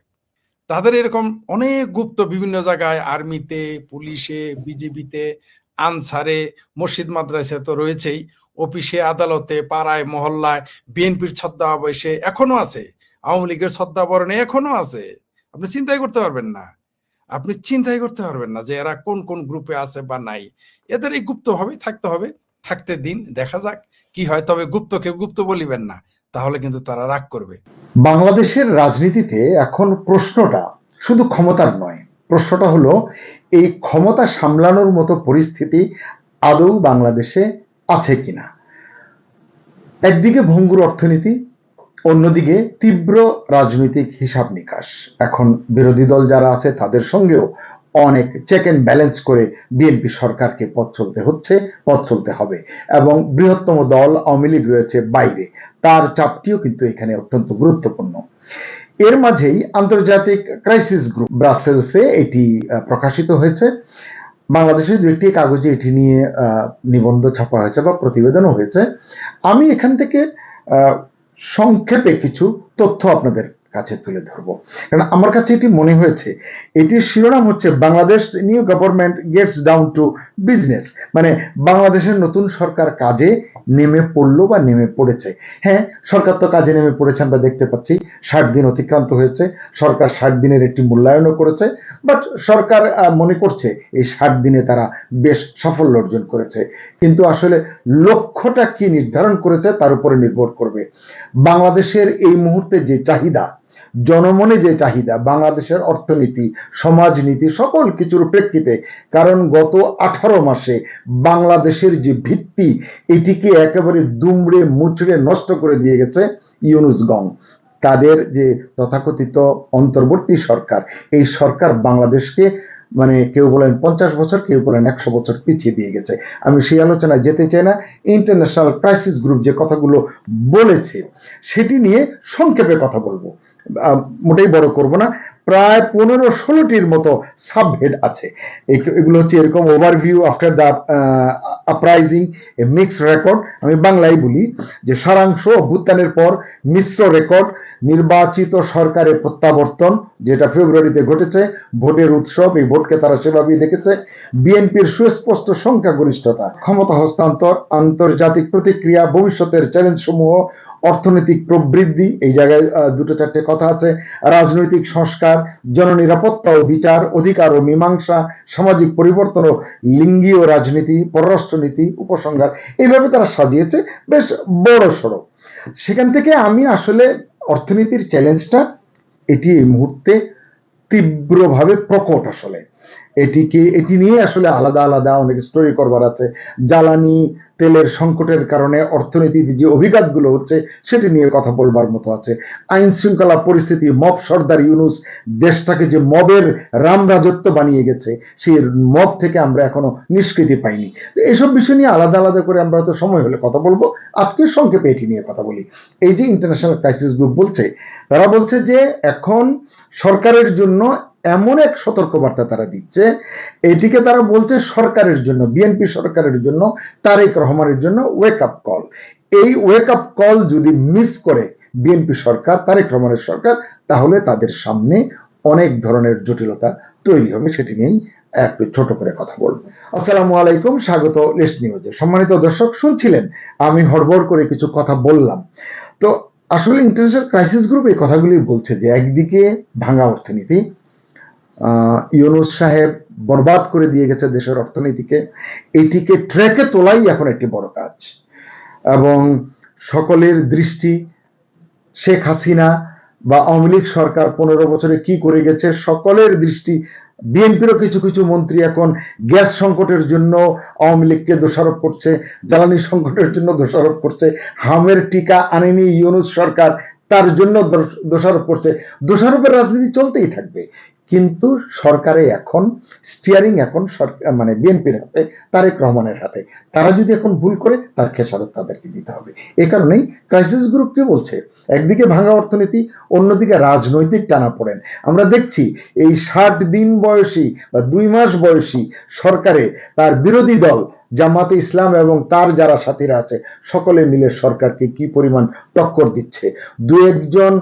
তাদের এরকম অনেক গুপ্ত বিভিন্ন জায়গায়, আর্মিতে, পুলিশে, বিজেপিতে, আনসারে, মসজিদ মাদ্রাসা তো রয়েছেই, অফিসে, আদালতে, পাড়ায়, মহল্লায়, বিএনপির ছদ্মাবশে এখনো আছে, আওয়ামী লীগের ছদ্মাবরণে এখনো আছে। আপনি চিন্তাই করতে পারবেন না যে এরা কোন কোন গ্রুপে আছে বা নাই। এদের এই গুপ্ত ভাবেই থাকতে হবে, থাকতে দিন, দেখা যাক কি হয়। তবে গুপ্তকে গুপ্ত বলিবেন না, তাহলে কিন্তু তারা রাগ করবে। বাংলাদেশের রাজনীতিতে এখন প্রশ্নটা শুধু ক্ষমতার নয়, প্রশ্নটা হলো এই ক্ষমতা সামলানোর মতো পরিস্থিতি আদৌ বাংলাদেশে আছে কিনা। একদিকে ভঙ্গুর অর্থনীতি, অন্যদিকে তীব্র রাজনৈতিক হিসাব নিকাশ। এখন বিরোধী দল যারা আছে তাদের সঙ্গেও অনেক চেক অ্যান্ড ব্যালেন্স করে বিএনপি সরকারকে পথ চলতে হবে, এবং বৃহত্তম দল আওয়ামী লীগ রয়েছে বাইরে, তার চাপটিও কিন্তু এখানে অত্যন্ত গুরুত্বপূর্ণ। এর মাঝেই আন্তর্জাতিক ক্রাইসিস গ্রুপ ব্রাসেলসে এটি প্রকাশিত হয়েছে। বাংলাদেশের দু একটি কাগজে এটি নিয়ে নিবন্ধ ছাপা হয়েছে বা প্রতিবেদনও হয়েছে। আমি এখান থেকে সংক্ষেপে কিছু তথ্য আপনাদের কাছে তুলে ধরবো, কারণ আমার কাছে এটি মনে হয়েছে। এটির শিরোনাম হচ্ছে Bangladesh new government gets down to business, মানে বাংলাদেশের নতুন সরকার কাজে নেমে পড়লো বা নেমে পড়েছে। হ্যাঁ, সরকার তো কাজে নেমে পড়েছে, আমরা দেখতে পাচ্ছি 60 দিন অতিক্রান্ত হয়েছে, সরকার 60 দিনের একটি মূল্যায়নও করেছে, বাট সরকার মনে করছে এই 60 দিনে তারা বেশ সাফল্য অর্জন করেছে। কিন্তু আসলে লক্ষ্যটা কি নির্ধারণ করেছে তার উপরে নির্ভর করবে। বাংলাদেশের এই মুহূর্তে যে চাহিদা, জনমনে যে চাহিদা, বাংলাদেশের অর্থনীতি, সমাজনীতি, সকল কিছুর প্রেক্ষিতে, কারণ গত 18 মাসে বাংলাদেশের যে ভিত্তি এটিকে একেবারে দুমড়ে মুচড়ে নষ্ট করে দিয়ে গেছে ইউনূস গং। তাদের যে তথাকথিত অন্তর্বর্তী সরকার, এই সরকার বাংলাদেশকে মানে কেউ বলেন 50 বছর, কেউ বলেন 100 বছর পিছিয়ে দিয়ে গেছে। আমি সেই আলোচনায় যেতে চাই না। ইন্টারন্যাশনাল ক্রাইসিস গ্রুপ যে কথাগুলো বলেছে সেটি নিয়ে সংক্ষেপে কথা বলবো, মোটেই বড় করব না। প্রায় 15-16টির মতো সাবহেড আছে। এগুলো হচ্ছে এরকম: overview after the uprising, A mixed record, আমি বাংলায় বলি যে সারাংশ, অভ্যুত্থানের পর মিশ্র রেকর্ড, নির্বাচিত সরকারের প্রত্যাবর্তন যেটা ফেব্রুয়ারিতে ঘটেছে, ভোটের উৎসব, এই ভোটকে তারা সেভাবেই দেখেছে, বিএনপির সুস্পষ্ট সংখ্যাগরিষ্ঠতা, ক্ষমতা হস্তান্তর, আন্তর্জাতিক প্রতিক্রিয়া, ভবিষ্যতের চ্যালেঞ্জ সমূহ, অর্থনৈতিক প্রবৃদ্ধি, এই জায়গায় 2-4টে কথা আছে, রাজনৈতিক সংস্কার, জননিরাপত্তা ও বিচার, অধিকার ও মীমাংসা, সামাজিক পরিবর্তন ও লিঙ্গীয় রাজনীতি, পররাষ্ট্রনীতি, উপসংহার, এইভাবে তারা সাজিয়েছে বেশ বড় সড়ো। সেখান থেকে আমি আসলে অর্থনীতির চ্যালেঞ্জটা এটি এই মুহূর্তে তীব্রভাবে প্রকট। আসলে এটি নিয়ে আসলে আলাদা আলাদা অনেক স্টোরি করবার আছে। জ্বালানি তেলের সংকটের কারণে অর্থনীতিতে যে অভিঘাতগুলো হচ্ছে সেটি নিয়ে কথা বলবার মতো আছে। আইন শৃঙ্খলা পরিস্থিতি, মব সর্দার ইউনূস দেশটাকে যে মবের রামরাজত্ব বানিয়ে গেছে, সেই মব থেকে আমরা এখনো নিষ্কৃতি পাইনি। তো এইসব বিষয় নিয়ে আলাদা আলাদা করে আমরা হয়তো সময় হলে কথা বলবো। আজকে সংক্ষেপে এটি নিয়ে কথা বলি। এই যে ইন্টারন্যাশনাল ক্রাইসিস গ্রুপ বলছে, তারা বলছে যে এখন সরকারের জন্য এমন এক সতর্কবার্তা তারা দিচ্ছে, এটিকে তারা বলছে সরকারের জন্য, বিএনপি সরকারের জন্য, তারেক রহমানের জন্য ওয়েক আপ কল। এই ওয়েক আপ কল যদি মিস করে বিএনপি সরকার, তারেক রহমানের সরকার, তাহলে তাদের সামনে অনেক ধরনের জটিলতা তৈরি হবে। সেটি নিয়েই একটু ছোট করে কথা বলবো। আসসালামু আলাইকুম, স্বাগত লেটস নিউজে। সম্মানিত দর্শক, শুনছিলেন আমি হড়বড় করে কিছু কথা বললাম। তো আসলে ইন্টারন্যাশনাল ক্রাইসিস গ্রুপ এই কথাগুলি বলছে যে একদিকে ভাঙা অর্থনীতি, ইউনূস সাহেব বরবাদ করে দিয়ে গেছে দেশের অর্থনীতিকে, এটিকে ট্র্যাকে তোলাই এখন একটি বড় কাজ, এবং সকলের দৃষ্টি শেখ হাসিনা বা আওয়ামী লীগ সরকার 15 বছরে কি করে গেছে সকলের দৃষ্টি। বিএনপিরও কিছু কিছু মন্ত্রী এখন গ্যাস সংকটের জন্য আওয়ামী লীগকে দোষারোপ করছে, জ্বালানি সংকটের জন্য দোষারোপ করছে, হামের টিকা আনেনি ইউনূস সরকার তার জন্য দোষারোপ করছে। দোষারোপের রাজনীতি চলতেই থাকবে, কিন্তু সরকারে এখন স্টিয়ারিং এখন মানে বিএনপির হাতে, তারেক রহমানের হাতে। তারা যদি এখন ভুল করে তার খেসারত তাদেরকে দিতে হবে। এ কারণেই ক্রাইসিস গ্রুপ কি বলছে, একদিকে ভাঙা অর্থনীতি, অন্যদিকে রাজনৈতিক টানাপোড়েন। আমরা দেখছি এই 60 দিন বয়সী বা 2 মাস বয়সী সরকারে তার বিরোধী দল জামাতে ইসলাম এবং তার যারা সাথীরা আছে সকলে মিলে সরকারকে কি পরিমাণ টক্কর দিচ্ছে। দু একজন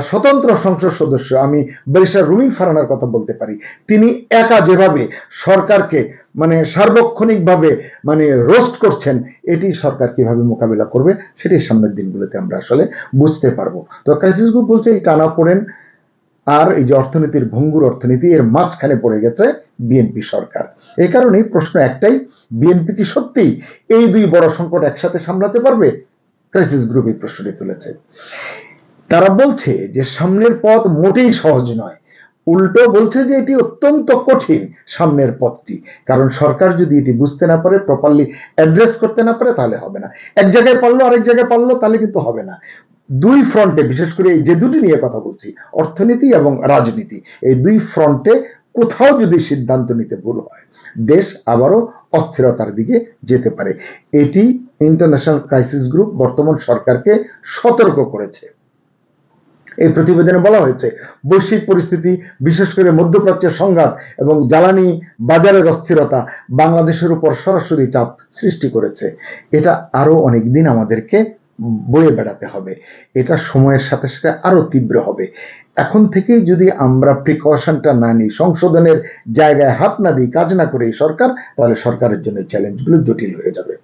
স্বতন্ত্র সংসদ সদস্য, আমি ব্যারিস্টার রুমিন ফারহানার কথা বলতে পারি, তিনি একা যেভাবে সরকারকে মানে সার্বক্ষণিকভাবে মানে রোস্ট করছেন, এটি সরকার কিভাবে মোকাবিলা করবে সেটি সামনের দিনগুলোতে আমরা আসলে বুঝতে পারবো। তো ক্রাইসিস গ্রুপ বলছে এই টানাপোড়েন আর এই যে অর্থনীতির ভঙ্গুর অর্থনীতি, এর মাঝখানে পড়ে গেছে বিএনপি সরকার। এই কারণেই প্রশ্ন একটাই, বিএনপি কি সত্যি এই 2 বড় সংকট একসাথে সামলাতে পারবে? ক্রাইসিস গ্রুপ এই প্রশ্নটি তুলেছে। তারা বলছে যে সামনের পথ মোটেই সহজ নয়, উল্টো বলছে যে এটি অত্যন্ত কঠিন সামনের পথটি। কারণ সরকার যদি এটি বুঝতে না পারে, প্রপারলি অ্যাড্রেস করতে না পারে, তাহলে হবে না। এক জায়গায় পারলো আরেক জায়গায় পারলো, তাহলে কিন্তু হবে না। 2 ফ্রন্টে, বিশেষ করে এই যে দুটি নিয়ে কথা বলছি, অর্থনীতি এবং রাজনীতি, এই 2 ফ্রন্টে কোথাও যদি সিদ্ধান্ত নিতে ভুল হয়, দেশ আবারও অস্থিরতার দিকে যেতে পারে। এটি ইন্টারন্যাশনাল ক্রাইসিস গ্রুপ বর্তমান সরকারকে সতর্ক করেছে। এই প্রতিবেদনে বলা হয়েছে বৈশ্বিক পরিস্থিতি, বিশেষ করে মধ্যপ্রাচ্যের সংঘাত এবং জ্বালানি বাজারের অস্থিরতা বাংলাদেশের উপর সরাসরি চাপ সৃষ্টি করেছে। এটা আরো অনেক দিন আমাদেরকে বয়ে বেড়াতে হবে, এটা সময়ের সাথে সাথে আরো তীব্র হবে। এখন থেকেই যদি আমরা প্রিকশনটা না নিই, সংশোধনের জায়গায় হাত না দিই, কাজ না করে এই সরকার, তাহলে সরকারের জন্য চ্যালেঞ্জগুলো জটিল হয়ে যাবে।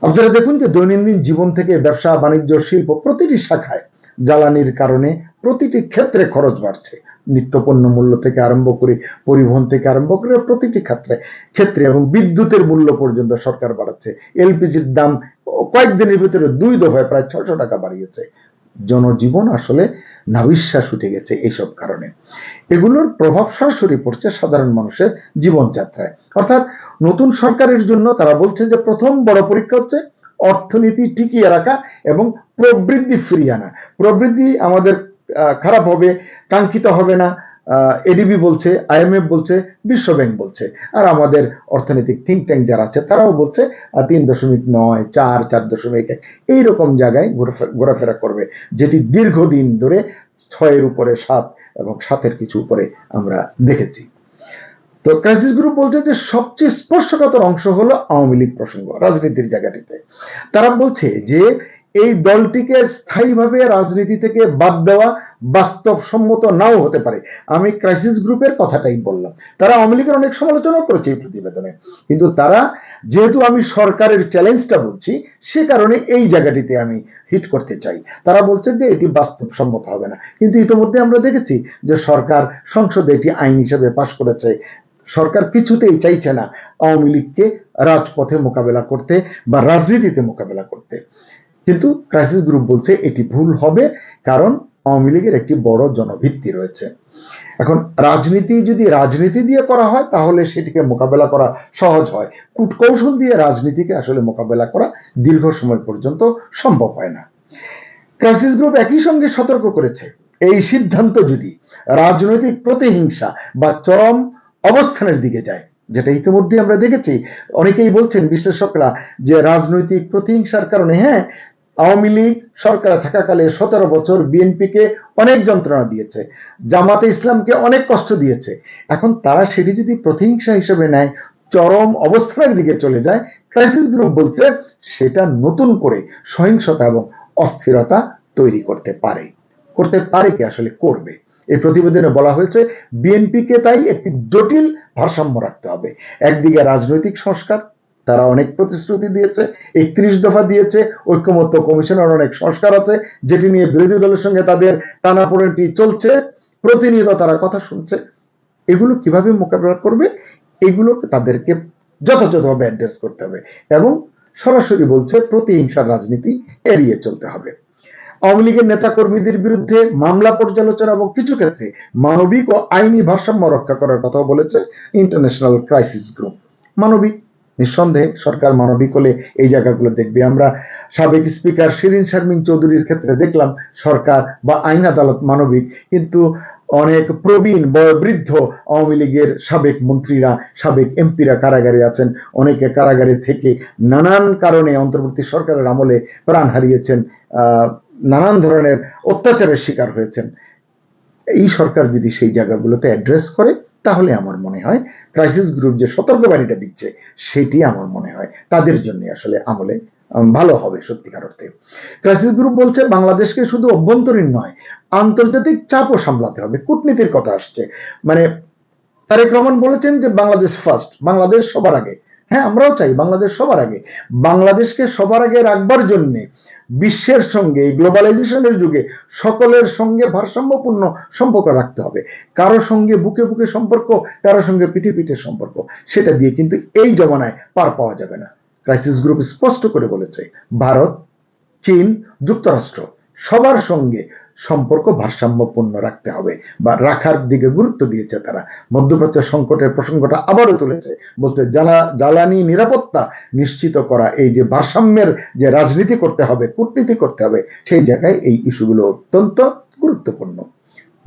আপনারা দেখুন যে দৈনন্দিন জীবন থেকে ব্যবসা বাণিজ্য শিল্প প্রতিটি শাখায় জ্বালানির কারণে প্রতিটি ক্ষেত্রে খরচ বাড়ছে। নিত্যপণ্য মূল্য থেকে আরম্ভ করে, পরিবহন থেকে আরম্ভ করে প্রতিটি ক্ষেত্রে এবং বিদ্যুতের মূল্য পর্যন্ত সরকার বাড়াচ্ছে। এলপিজির দাম কয়েকদিনের ভিতরে 2 দফায় প্রায় 600 টাকা বাড়িয়েছে। জনজীবন আসলে নাবিশ্বাস উঠে গেছে এইসব কারণে। এগুলোর প্রভাব সরাসরি পড়ছে সাধারণ মানুষের জীবনযাত্রায়। অর্থাৎ নতুন সরকারের জন্য তারা বলছে যে প্রথম বড় পরীক্ষা হচ্ছে অর্থনীতি টিকিয়ে রাখা এবং প্রবৃদ্ধি ফিরিয়ে আনা। প্রবৃদ্ধি আমাদের খারাপ হবে, কাঙ্ক্ষিত হবে না, এডিবি বলছে, আইএমএফ বলছে, বিশ্বব্যাংক বলছে, আর আমাদের অর্থনৈতিক থিঙ্ক ট্যাঙ্ক যারা আছে তারাও বলছে 3.9, 4, 4.1 এইরকম জায়গায় ঘোরাফেরা করবে, যেটি দীর্ঘদিন ধরে 6-এর উপরে 7 এবং 7-এর কিছু উপরে আমরা দেখেছি। তো ক্রাইসিস গ্রুপ বলছে যে সবচেয়ে স্পর্শকাতর অংশ হলো আওয়ামী লীগ প্রসঙ্গ রাজনীতির জায়গাটিতে। তারা বলছে যে এই দলটিকে স্থায়ীভাবে রাজনীতি থেকে বাদ দেওয়া বাস্তবসম্মত নাও হতে পারে। আমি ক্রাইসিস গ্রুপের কথাটাই বললাম। তারা আওয়ামী লীগের অনেক সমালোচনা করেছে এই প্রতিবেদনে, কিন্তু তারা যেহেতু আমি সরকারের চ্যালেঞ্জটা বলছি, সে কারণে এই জায়গাটিতে আমি হিট করতে চাই। তারা বলছে যে এটি বাস্তবসম্মত হবে না, কিন্তু ইতিমধ্যে আমরা দেখেছি যে সরকার সংসদে এটি আইন হিসেবে পাশ করেছে। সরকার কিছুতেই চাইছে না আওয়ামী লীগকে রাজপথে মোকাবেলা করতে বা রাজনীতিতে মোকাবেলা করতে। কিন্তু ক্রাইসিস গ্রুপ বলছে এটি ভুল হবে, কারণ আওয়ামী লীগের একটি বড় জনভিত্তি রয়েছে। এখন রাজনীতি যদি রাজনীতি দিয়ে করা হয় তাহলে সেটিকে মোকাবেলা করা সহজ হয়, কূটকৌশল দিয়ে রাজনীতিকে আসলে মোকাবেলা করা দীর্ঘ সময় পর্যন্ত সম্ভব হয় না। ক্রাইসিস গ্রুপ একই সঙ্গে সতর্ক করেছে এই সিদ্ধান্ত যদি রাজনৈতিক প্রতিহিংসা বা চরম অবস্থানের দিকে যায়, যেটা ইতিমধ্যে আমরা দেখেছি। অনেকেই বলছেন বিশ্লেষকরা যে রাজনৈতিক প্রতিহিংসার কারণে আওয়ামী লীগ সরকারে থাকাকালে 17 বছর বিএনপিকে অনেক যন্ত্রণা দিয়েছে, জামাতে ইসলামকে অনেক কষ্ট দিয়েছে। এখন তারা সেটি যদি প্রতিহিংসা হিসেবে নেয়, চরম অবস্থানের দিকে চলে যায়, ক্রাইসিস গ্রুপ বলছে সেটা নতুন করে সহিংসতা এবং অস্থিরতা তৈরি করতে পারে কি আসলে করবে। এই প্রতিবেদনে বলা হয়েছে বিএনপিকে তাই একটি জটিল ভারসাম্য রাখতে হবে। একদিকে রাজনৈতিক সংস্কার, তারা অনেক প্রতিশ্রুতি দিয়েছে, 31 দফা দিয়েছে, ঐক্যমত্য কমিশনের অনেক সংস্কার আছে যেটি নিয়ে বিরোধী দলের সঙ্গে তাদের টানাপোড়েনটি চলছে, প্রতিনিয়ত তারা কথা শুনছে। এগুলো কিভাবে মোকাবেলা করবে, এগুলোকে তাদেরকে যথাযথভাবে অ্যাড্রেস করতে হবে এবং সরাসরি বলছে প্রতিহিংসার রাজনীতি এড়িয়ে চলতে হবে। আওয়ামী লীগের নেতাকর্মীদের বিরুদ্ধে মামলা পর্যালোচনা এবং কিছু ক্ষেত্রে মানবিক ও আইনি ভারসাম্য রক্ষা করার কথাও বলেছে ইন্টারন্যাশনাল ক্রাইসিস গ্রুপ। মানবিক, নিঃসন্দেহে সরকার মানবিক হলে এই জায়গাগুলো দেখবে। আমরা সাবেক স্পিকার শিরিন শারমিন চৌধুরীর ক্ষেত্রে দেখলাম সরকার বা আইন আদালত মানবিক, কিন্তু অনেক প্রবীণ বয়োবৃদ্ধ আওয়ামী লীগের সাবেক মন্ত্রীরা, সাবেক এমপিরা কারাগারে আছেন। অনেকে কারাগারে থেকে নানান কারণে অন্তর্বর্তী সরকারের আমলে প্রাণ হারিয়েছেন, নানান ধরনের অত্যাচারের শিকার হয়েছেন। এই সরকার যদি সেই জায়গাগুলোতে অ্যাড্রেস করে, তাহলে আমার মনে হয় ক্রাইসিস গ্রুপ যে সতর্কবাণীটা দিচ্ছে সেটি আমার মনে হয় তাদের জন্য আসলে আমলে ভালো হবে সত্যিকার অর্থে। ক্রাইসিস গ্রুপ বলছে বাংলাদেশকে শুধু অভ্যন্তরীণ নয়, আন্তর্জাতিক চাপও সামলাতে হবে। কূটনীতির কথা আসছে, মানে তারেক রহমান বলেছেন যে বাংলাদেশ ফার্স্ট, বাংলাদেশ সবার আগে। হ্যাঁ, আমরাও চাই বাংলাদেশ সবার আগে। বাংলাদেশকে সবার আগে রাখবার জন্য বিশ্বের সঙ্গে, গ্লোবালাইজেশনের যুগে সকলের সঙ্গে ভারসাম্যপূর্ণ সম্পর্ক রাখতে হবে। কারো সঙ্গে বুকে বুকে সম্পর্ক, কারো সঙ্গে পিঠে পিঠে সম্পর্ক, সেটা দিয়ে কিন্তু এই জমানায় পার পাওয়া যাবে না। ক্রাইসিস গ্রুপ স্পষ্ট করে বলেছে ভারত, চীন, যুক্তরাষ্ট্র সবার সঙ্গে সম্পর্ক ভারসাম্যপূর্ণ রাখতে হবে বা রাখার দিকে গুরুত্ব দিয়েছে তারা। মধ্যপ্রাচ্য সংকটের প্রসঙ্গটা আবারও তুলেছে, বলছে জ্বালানি নিরাপত্তা নিশ্চিত করা, এই যে ভারসাম্যের যে রাজনীতি করতে হবে, কূটনীতি করতে হবে, সেই জায়গায় এই ইস্যুগুলো অত্যন্ত গুরুত্বপূর্ণ।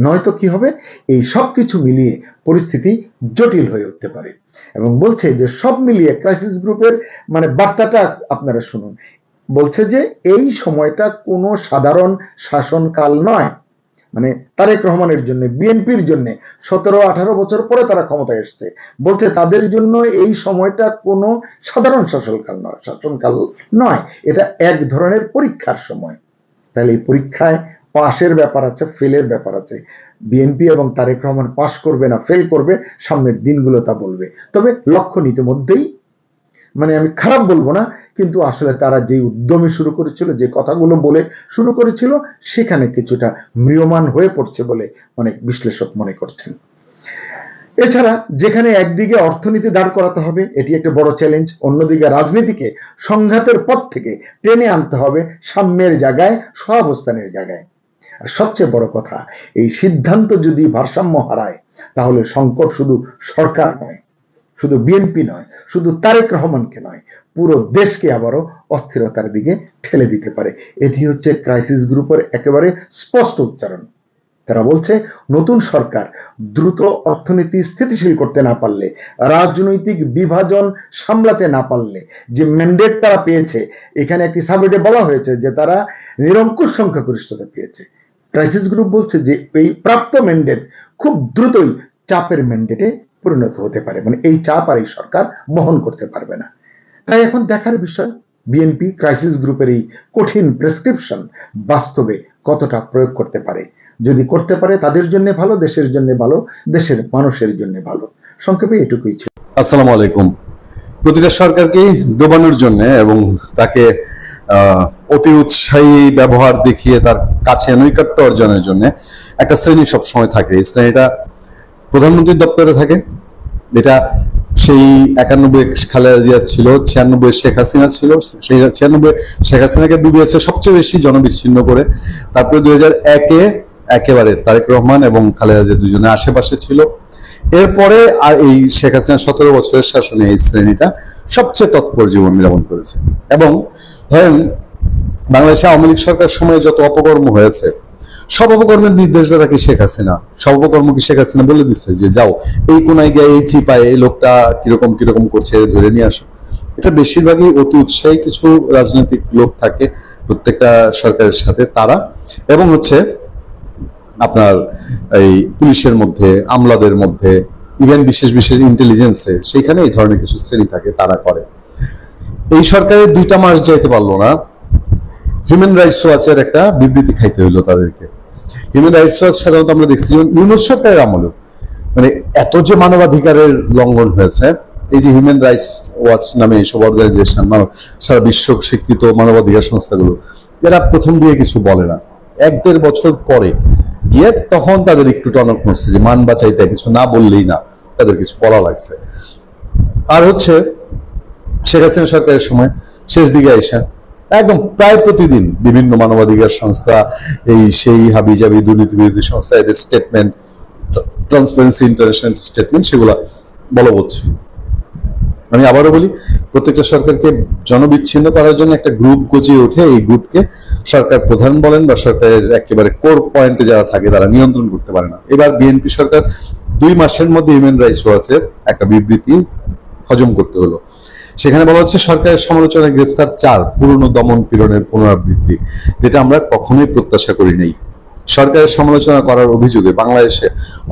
নয়তো কি হবে, এই সব কিছু মিলিয়ে পরিস্থিতি জটিল হয়ে উঠতে পারে। এবং বলছে যে সব মিলিয়ে ক্রাইসিস গ্রুপের মানে বার্তাটা আপনারা শুনুন। বলছে যে এই সময়টা কোনো সাধারণ শাসনকাল নয়, মানে তারেক রহমানের জন্য, বিএনপির জন্য 17-18 বছর পরে তারা ক্ষমতায় এসছে, বলছে তাদের জন্য এই সময়টা কোনো সাধারণ শাসনকাল নয়, এটা এক ধরনের পরীক্ষার সময়। তাহলে এই পরীক্ষায় পাশের ব্যাপার আছে, ফেলের ব্যাপার আছে। বিএনপি এবং তারেক রহমান পাশ করবে না ফেল করবে, সামনের দিনগুলো তা বলবে। তবে লক্ষণ ইতিমধ্যেই, মানে আমি খারাপ বলবো না, কিন্তু আসলে তারা যে উদ্যমে শুরু করেছিল, যে কথাগুলো বলে শুরু করেছিল, সেখানে কিছুটা ম্রিয়মান হয়ে পড়ছে বলে অনেক বিশ্লেষক মনে করছেন। এছাড়া যেখানে একদিকে অর্থনীতি দাঁড় করাতে হবে, এটি একটা বড় চ্যালেঞ্জ, অন্যদিকে রাজনীতিকে সংঘাতের পথ থেকে টেনে আনতে হবে সাম্যের জায়গায়, সহাবস্থানের জায়গায়। আর সবচেয়ে বড় কথা, এই সিদ্ধান্ত যদি ভারসাম্য হারায়, তাহলে সংকট শুধু সরকার নয়, শুধু বিএনপি নয়, শুধু তারেক রহমানকে নয়, পুরো দেশকে আবারও অস্থিরতার দিকে ঠেলে দিতে পারে। এটি হচ্ছে ক্রাইসিস গ্রুপের একেবারে স্পষ্ট উচ্চারণ। তারা বলছে নতুন সরকার দ্রুত অর্থনীতি স্থিতিশীল করতে না পারলে, রাজনৈতিক বিভাজন সামলাতে না পারলে, যে ম্যান্ডেট তারা পেয়েছে, এখানে একটি সাবজেক্টে বলা হয়েছে যে তারা নিরঙ্কুশ সংখ্যাগরিষ্ঠতা পেয়েছে। ক্রাইসিস গ্রুপ বলছে যে এই প্রাপ্ত ম্যান্ডেট খুব দ্রুতই চাপের ম্যান্ডেটে পরিণত হতে পারে, মানে এই চাপ আর এই সরকার বহন করতে পারবে না। তাই এখন দেখার বিষয় বিএনপি ক্রাইসিস গ্রুপের এই কঠিন প্রেসক্রিপশন বাস্তবে কতটা প্রয়োগ করতে পারে। যদি করতে পারে তাদের জন্য ভালো, দেশের জন্য ভালো, দেশের মানুষের জন্য ভালো। সংক্ষেপে এটুকুই ছিল। আসসালামু আলাইকুম। প্রতিটা সরকারকে ডোবানোর জন্য এবং তাকে অতি উৎসাহী ব্যবহার দেখিয়ে তার কাছে নৈকট্য অর্জনের জন্য একটা শ্রেণী সবসময় থাকে। এই শ্রেণীটা প্রধানমন্ত্রীর দপ্তরে থাকে, এটা সেই 91 খালেদা জিয়া ছিল, 96 শেখ হাসিনা ছিল, সেই 96 শেখ হাসিনাকে ডুবিয়েছে সবচেয়ে বেশি জনবিচ্ছিন্ন করে। তারপরে 2001-এ একেবারে তারেক রহমান এবং খালেদা জিয়া দুজনে আশেপাশে ছিল। এরপরে আর এই শেখ হাসিনা 17 বছরের শাসনে এই শ্রেণীটা সবচেয়ে তৎপর জীবন যাপন করেছে। এবং ধরেন বাংলাদেশে আওয়ামী লীগ সরকার সময়ে যত অপকর্ম হয়েছে, সব অপকর্মের নির্দেশদাতা কি শেখ হাসিনা? সব অপকর্ম কি শেখ হাসিনা বলে দিচ্ছে যে যাও এই কোনায় গিয়ে এই চিপায় এই লোকটা কিরকম কিরকম করছে ধরে নিয়ে আসো? এটা বেশিরভাগই অতি উৎসাহী কিছু রাজনৈতিক লোক থাকে প্রত্যেকটা সরকারের সাথে, তারা এবং হচ্ছে আপনার এই পুলিশের মধ্যে, আমলাদের মধ্যে, ইভেন বিশেষ বিশেষ ইন্টেলিজেন্সে, সেইখানে এই ধরনের কিছু শ্রেণী থাকে, তারা করে। এই সরকারের 2টা মাস যাইতে পারলো না, হিউম্যান রাইটস ওয়াচের একটা বিবৃতি খাইতে হইলো তাদেরকে। হিউম্যান রাইটস ওয়াচ সাধারণত আমরা দেখছি যেমন ইউনুস সরকারের আমলে মানে এত যে মানবাধিকারের লঙ্ঘন হয়েছে, এই যে হিউম্যান রাইটস ওয়াচ নামে এইসব অর্গানাইজেশন, সারা বিশ্ব স্বীকৃত মানবাধিকার সংস্থাগুলো, এরা প্রথম দিয়ে কিছু বলে না, 1-1.5 বছর পরে গিয়ে তখন তাদের একটু টনক নড়ছে যে মান বাঁচাইতে কিছু না বললেই না, তাদের কিছু বলা লাগছে। আর হচ্ছে শেখ হাসিনা সরকারের সময় শেষ দিকে আইসা একদম প্রায় প্রতিদিন বিভিন্ন মানবাধিকার সংস্থা, এই সেই হাবিজাবি দুর্নীতি বিরোধী সংস্থা, এদের স্টেটমেন্ট, ট্রান্সপারেন্সি ইন্টারন্যাশনাল স্টেটমেন্ট, সেগুলো বলবৎ ছিল। আমি আবারও বলি, প্রত্যেকটা সরকারকে জনবিচ্ছিন্ন করার জন্য একটা গ্রুপ গজিয়ে ওঠে। এই গ্রুপকে সরকার প্রধান বলেন বা সরকারের একেবারে কোর পয়েন্টে যারা থাকে তারা নিয়ন্ত্রণ করতে পারে না। এবার বিএনপি সরকার 2 মাসের মধ্যে হিউম্যান রাইটস ওয়াচের একটা বিবৃতি হজম করতে হলো। সেখানে বলা হচ্ছে সরকারের সমালোচনায় গ্রেফতার 4 পুরনো দমন পীড়নের পুনরাবৃত্তি, যেটা আমরা কখনোই প্রত্যাশা করি নাই। সরকারের সমালোচনা করার অভিযোগে বাংলাদেশে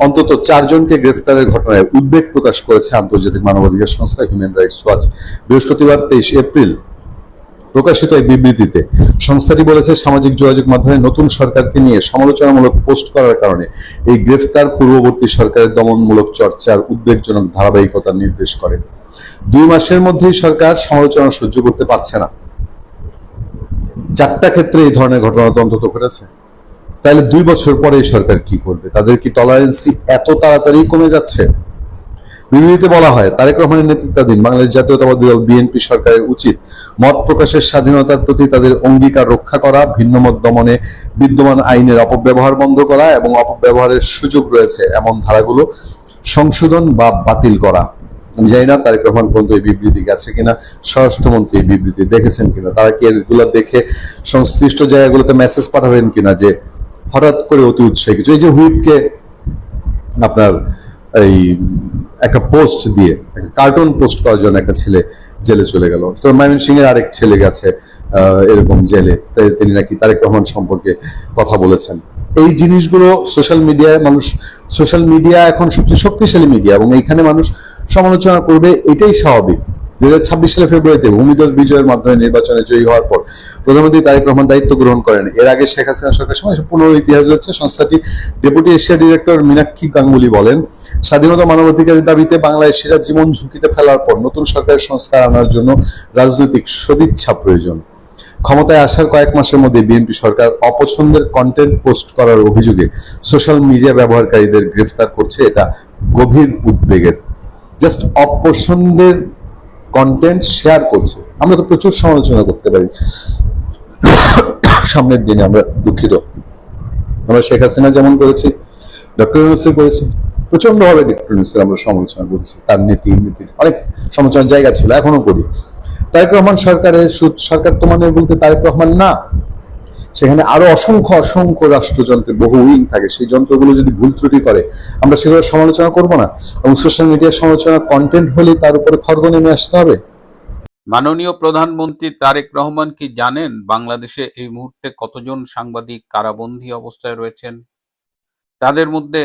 অন্তত 4 জনকে গ্রেফতারের ঘটনায় উদ্বেগ প্রকাশ করেছে আন্তর্জাতিক মানবাধিকার সংস্থা হিউম্যান রাইটস ওয়াচ। বৃহস্পতিবার 23 এপ্রিল প্রকাশিত এক বিবৃতিতে সংস্থাটি বলেছে, সামাজিক যোগাযোগ মাধ্যমে নতুন সরকারকে নিয়ে সমালোচনামূলক পোস্ট করার কারণে এই গ্রেফতার পূর্ববর্তী সরকারের দমনমূলক চর্চার উদ্বেগজনক ধারাবাহিকতা নির্দেশ করে। 2 মাসের মধ্যেই সরকার সমালোচনা সহ্য করতে পারছে না। 4টা ক্ষেত্রে এই ধরনের ঘটনা অন্তত ঘটেছে। তাহলে 2 বছর পরে এই সরকার কি করবে? তাদের কি টলারেন্সি এত তাড়াতাড়ি কমে যাচ্ছে? বিবৃতিতে বলা হয়, তারেক রহমানের নেতৃত্বাধীন বাংলাদেশ জাতীয়তাবাদী দল বিএনপি সরকারের উচিত মত প্রকাশের স্বাধীনতার প্রতি তাদের অঙ্গীকার রক্ষা করা, ভিন্নমত দমনে বিদ্যমান আইনের অপব্যবহার বন্ধ করা এবং অপব্যবহারের সুযোগ রয়েছে এমন ধারাগুলো সংশোধন বা বাতিল করা। আমি জানি না তারেক রহমান পর্যন্ত এই বিবৃতি গেছে কিনা, স্বরাষ্ট্রমন্ত্রী এই বিবৃতি দেখেছেন কিনা, তারা কি এগুলো দেখে সংশ্লিষ্ট জায়গাগুলোতে মেসেজ পাঠাবেন কিনা যে হঠাৎ করে অতি উৎসাহী কিছু। এই যে হুইপকে আপনার এই একটা পোস্ট দিয়ে, একটা কার্টুন পোস্ট করার জন্য একটা ছেলে জেলে চলে গেল, তো ময়মনসিংহ এর আরেক ছেলে গেছে এরকম জেলে, তিনি নাকি তারেক রহমান সম্পর্কে কথা বলেছেন। এই জিনিসগুলো সোশ্যাল মিডিয়ায় মানুষ, সোশ্যাল মিডিয়া এখন সবচেয়ে শক্তিশালী মিডিয়া এবং এইখানে মানুষ সমালোচনা করবে, এটাই স্বাভাবিক। 2026 সালে ফেব্রুয়ারিতে ভূমিধস বিজয়ের মাধ্যমে নির্বাচনে জয়ী হওয়ার পর প্রধানমন্ত্রী তারেক রহমান দায়িত্ব গ্রহণ করেন। এর আগে শেখ হাসিনা সরকারের সময় পুনর ইতিহাস হচ্ছে। সংস্থাটি deputy Asia director Meenakshi Ganguly বলেন, স্বাধীনতা মানবাধিকারের দাবিতে বাংলাদেশিরা জীবন ঝুঁকিতে ফেলার পর নতুন সরকারের সংস্কার আনার জন্য রাজনৈতিক সদিচ্ছা প্রয়োজন। ক্ষমতায় আসার কয়েক মাসের মধ্যে বিএনপি সরকার অপছন্দের কন্টেন্ট পোস্ট করার অভিযোগে সোশ্যাল মিডিয়া ব্যবহারকারীদের গ্রেফতার করছে, এটা গভীর উদ্বেগের। জাস্ট অপছন্দের কন্টেন্ট শেয়ার করছে। আমরা তো প্রচুর সমালোচনা করতে পারি, সামনের দিনে আমরা দুঃখিত, আমরা শেখ হাসিনা যেমন করেছি, ডক্টর ইউনূসের করেছি, প্রচন্ড ভাবে ডক্টর ইউনূসের আমরা সমালোচনা করেছি, তার নীতির অনেক সমালোচনার জায়গা ছিল, এখনো করি। তারেক রহমান সরকারের সরকার তো মানে বলতে তারেক রহমান না, সেখানে আরো অসংখ্য অসংখ্য রাষ্ট্রযন্ত্রের বহু উইং থাকে। সেই যন্ত্রগুলো যদি ভুল ত্রুটি করে আমরা সেগুলো সমালোচনা করব না, এবং সোশ্যাল মিডিয়ার সমালোচনা কন্টেন্ট হলে তার উপরে খড়গ নেমে আসতে হবে। মাননীয় প্রধানমন্ত্রী তারেক রহমান কি জানেন বাংলাদেশে এই মুহূর্তে কতজন সাংবাদিক কারাবন্দী অবস্থায় রয়েছেন? তাদের মধ্যে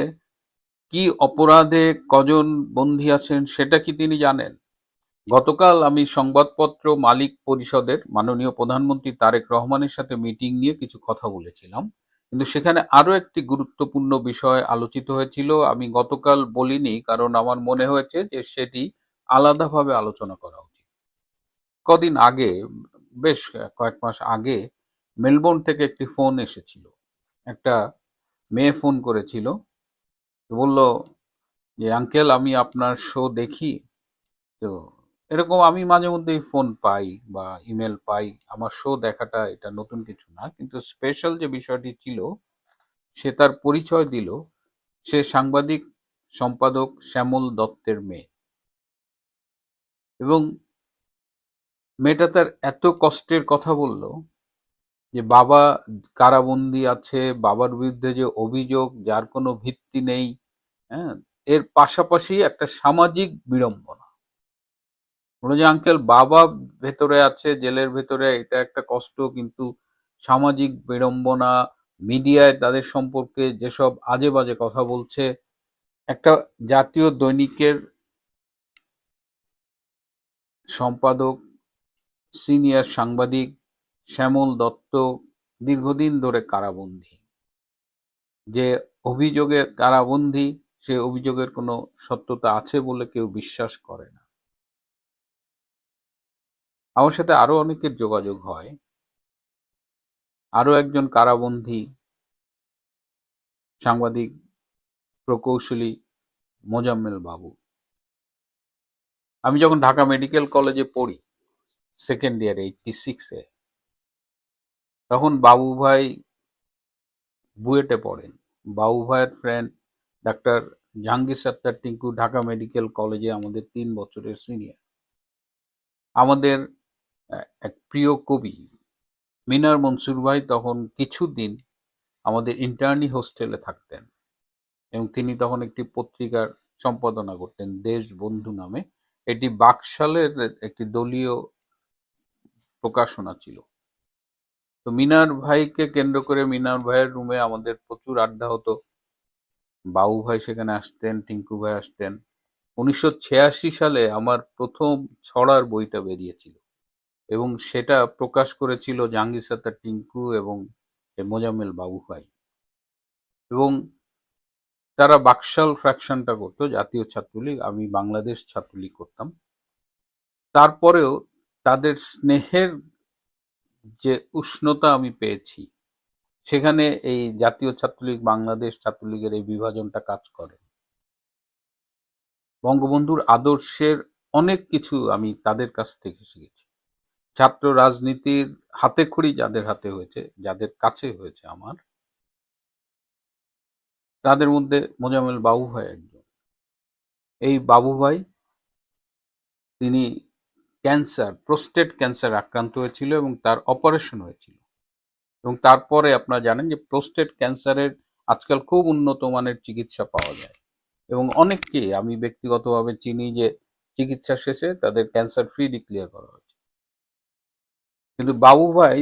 কি অপরাধে কজন বন্দী আছেন সেটা কি তিনি জানেন? গতকাল আমি সংবাদপত্র মালিক পরিষদের মাননীয় প্রধানমন্ত্রী তারেক রহমানের সাথে মিটিং নিয়ে কিছু কথা বলেছিলাম, কিন্তু সেখানে আরো একটি গুরুত্বপূর্ণ বিষয় আলোচিত হয়েছিল। আমি গতকাল বলিনি কারণ আমার মনে হয়েছে যে সেটি আলাদাভাবে আলোচনা করা উচিত। কদিন আগে, বেশ কয়েক মাস আগে, মেলবোর্ন থেকে একটি ফোন এসেছিল। একটা মেয়ে ফোন করেছিল, বলল যে আঙ্কেল আমি আপনার শো দেখি। তো এরকম আমি মাঝে মধ্যেই ফোন পাই বা ইমেল পাই। আমার শো দেখাটা এটা নতুন কিছু না, কিন্তু স্পেশাল যে বিষয়টি ছিল সে তার পরিচয় দিল, সে সাংবাদিক সম্পাদক শ্যামল দত্তের মেয়ে। এবং মেয়েটা তার এত কষ্টের কথা বলল যে বাবা কারাবন্দী আছে, বাবার বিরুদ্ধে যে অভিযোগ যার কোনো ভিত্তি নেই, হ্যাঁ, এর পাশাপাশি একটা সামাজিক বিড়ম্বনা। বলে যে আঙ্কেল বাবা ভেতরে আছে, জেলের ভেতরে, এটা একটা কষ্ট, কিন্তু সামাজিক বিড়ম্বনা, মিডিয়ায় তাদের সম্পর্কে যেসব আজে বাজে কথা বলছে। একটা জাতীয় দৈনিকের সম্পাদক, সিনিয়র সাংবাদিক শ্যামল দত্ত দীর্ঘদিন ধরে কারাবন্দী। যে অভিযোগে কারাবন্দী, সে অভিযোগের কোনো সত্যতা আছে বলে কেউ বিশ্বাস করে না। আমার সাথে আরো অনেকের যোগাযোগ হয়। আরো একজন কারাবন্দী সাংবাদিক প্রকৌশলী মোজাম্মেল বাবু। আমি যখন ঢাকা মেডিকেল কলেজে পড়ি, সেকেন্ড ইয়ারে 86-এ, তখন বাবু ভাই বুয়েটে পড়েন। বাবু ভাইয়ের ফ্রেন্ড ডাক্তার জাহাঙ্গীর সত্তার টিঙ্কু ঢাকা মেডিকেল কলেজে আমাদের 3 বছরের সিনিয়র। আমাদের এক প্রিয় কবি মিনার মনসুর ভাই তখন কিছুদিন আমাদের ইন্টার্নি হোস্টেলে থাকতেন এবং তিনি তখন একটি পত্রিকার সম্পাদনা করতেন, দেশবন্ধু নামে। এটি বাকশালের একটি দলীয় প্রকাশনা ছিল। তো মিনার ভাইকে কেন্দ্র করে মিনার ভাইয়ের রুমে আমাদের প্রচুর আড্ডা হতো। বাবু ভাই সেখানে আসতেন, টিঙ্কু ভাই আসতেন। 1986 সালে আমার প্রথম ছড়ার বইটা বেরিয়েছিল এবং সেটা প্রকাশ করেছিল জাহাঙ্গীর সত্তার টিঙ্কু এবং মোজাম্মেল বাবু ভাই। এবং তারা বাকশাল ফ্র্যাকশনটা করতো, জাতীয় ছাত্রলীগ, আমি বাংলাদেশ ছাত্রলীগ করতাম। তারপরেও তাদের স্নেহের যে উষ্ণতা আমি পেয়েছি, সেখানে এই জাতীয় ছাত্রলীগ বাংলাদেশ ছাত্রলীগের এই বিভাজনটা কাজ করে। বঙ্গবন্ধুর আদর্শের অনেক কিছু আমি তাদের কাছ থেকে শিখেছি। ছাত্র রাজনীতির হাতেখড়ি যাদের হাতে হয়েছে, যাদের কাছে হয়েছে আমার, তাদের মধ্যে মোজাম্মেল বাবু ভাই একজন। এই বাবু ভাই তিনি প্রোস্টেট ক্যান্সার আক্রান্ত হয়েছিল এবং তার অপারেশন হয়েছিল। এবং তারপরে আপনারা জানেন যে প্রোস্টেট ক্যান্সারের আজকাল খুব উন্নত মানের চিকিৎসা পাওয়া যায় এবং অনেককে আমি ব্যক্তিগতভাবে চিনি যে চিকিৎসা শেষে তাদের ক্যান্সার ফ্রি ডিক্লেয়ার করা হয়েছে। কিন্তু বাবু ভাই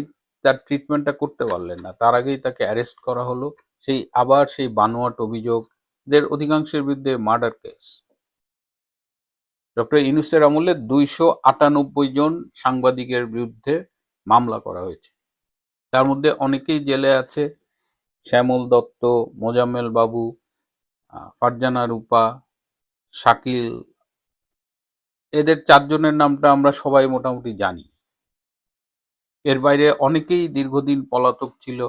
তার ট্রিটমেন্টটা করতে পারলেন না, তার আগেই তাকে অ্যারেস্ট করা হলো। সেই বানোয়াট অভিযোগদের অধিকাংশের বিরুদ্ধে মার্ডার কেস। ডক্টর ইউনূসের আমলে 298 জন সাংবাদিকের বিরুদ্ধে মামলা করা হয়েছে। তার মধ্যে অনেকেই জেলে আছে, শ্যামল দত্ত, মোজাম্মেল বাবু, ফারজানা রূপা, শাকিল, এদের 4 জনের নামটা আমরা সবাই মোটামুটি জানি। এর বাইরে অনেকেই দীর্ঘদিন পলাতক ছিল।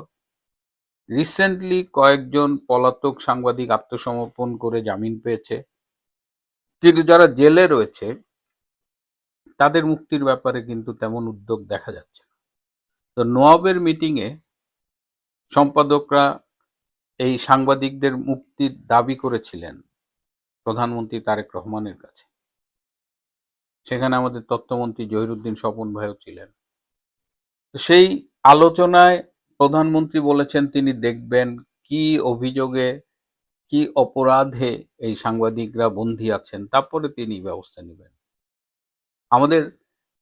রিসেন্টলি কয়েকজন পলাতক সাংবাদিক আত্মসমর্পণ করে জামিন পেয়েছে, কিন্তু যারা জেলে রয়েছে তাদের মুক্তির ব্যাপারে কিন্তু তেমন উদ্যোগ দেখা যাচ্ছে না। তো নোয়াবের মিটিংয়ে সম্পাদকরা এই সাংবাদিকদের মুক্তির দাবি করেছিলেন প্রধানমন্ত্রী তারেক রহমানের কাছে। সেখানে আমাদের তথ্যমন্ত্রী জহিরুদ্দিন স্বপন ভাইও ছিলেন। তো সেই আলোচনায় প্রধানমন্ত্রী বলেছেন তিনি দেখবেন কি অভিযোগে, কি অপরাধে এই সাংবাদিকরা বন্দী আছেন, তারপরে তিনি ব্যবস্থা নেবেন। আমাদের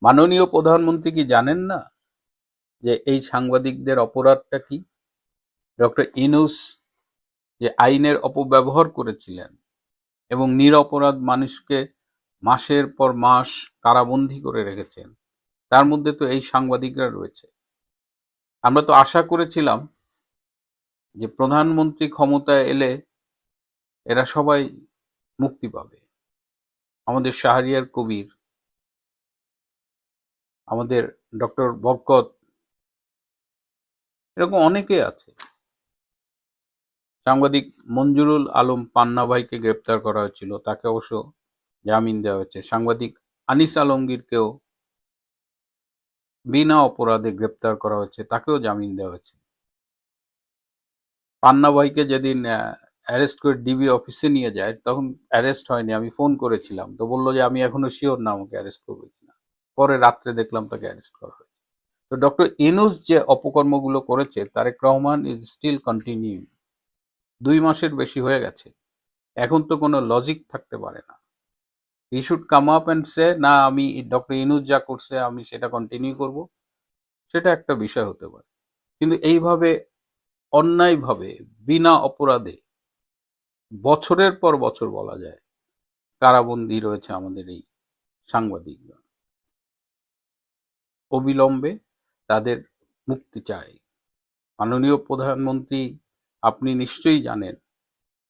মাননীয় প্রধানমন্ত্রী কি জানেন না যে এই সাংবাদিকদের অপরাধটা কি? ডক্টর ইউনূস যে আইনের অপব্যবহার করেছিলেন এবং নিরপরাধ মানুষকে মাসের পর মাস কারাবন্দী করে রেখেছেন, তার মধ্যে তো এই সাংবাদিকরা রয়েছে। আমরা তো আশা করেছিলাম যে প্রধানমন্ত্রী ক্ষমতায় এলে এরা সবাই মুক্তি পাবে। আমাদের শাহরিয়ার কবির, আমাদের ডক্টর বরকত, এরকম অনেকে আছে। সাংবাদিক মঞ্জুরুল আলম পান্না ভাইকে গ্রেপ্তার করা হয়েছিল, তাকে অবশ্য জামিন দেওয়া হয়েছে। সাংবাদিক আনিস আলমগীরকেও বিনা অপরাধে গ্রেপ্তার করা হয়েছে, তাকেও জামিন দেওয়া হয়েছে। পান্না ভাইকে যেদিন অ্যারেস্ট করে ডিবি অফিসে নিয়ে যায়, তখন অ্যারেস্ট হয়নি, আমি ফোন করেছিলাম, তো বললো যে আমি এখনো শিওর না আমাকে অ্যারেস্ট করবে কিনা। পরে রাত্রে দেখলাম তাকে অ্যারেস্ট করা হয়েছে। তো ডক্টর ইউনূস যে অপকর্মগুলো করেছে, Tarek Rahman is still continue. 2 মাসের বেশি হয়ে গেছে, এখন তো কোনো লজিক থাকতে পারে না। He should come up and say, না আমি ডক্টর ইউনূস যা করছে আমি সেটা কন্টিনিউ করব, সেটা একটা বিষয় হতে পারে। কিন্তু এইভাবে অন্যায়ভাবে বিনা অপরাধে বছরের পর বছর বলা যায় কারাবন্দী রয়েছে আমাদের এই সাংবাদিকরা। অবিলম্বে তাদের মুক্তি চাই। মাননীয় প্রধানমন্ত্রী, আপনি নিশ্চয়ই জানেন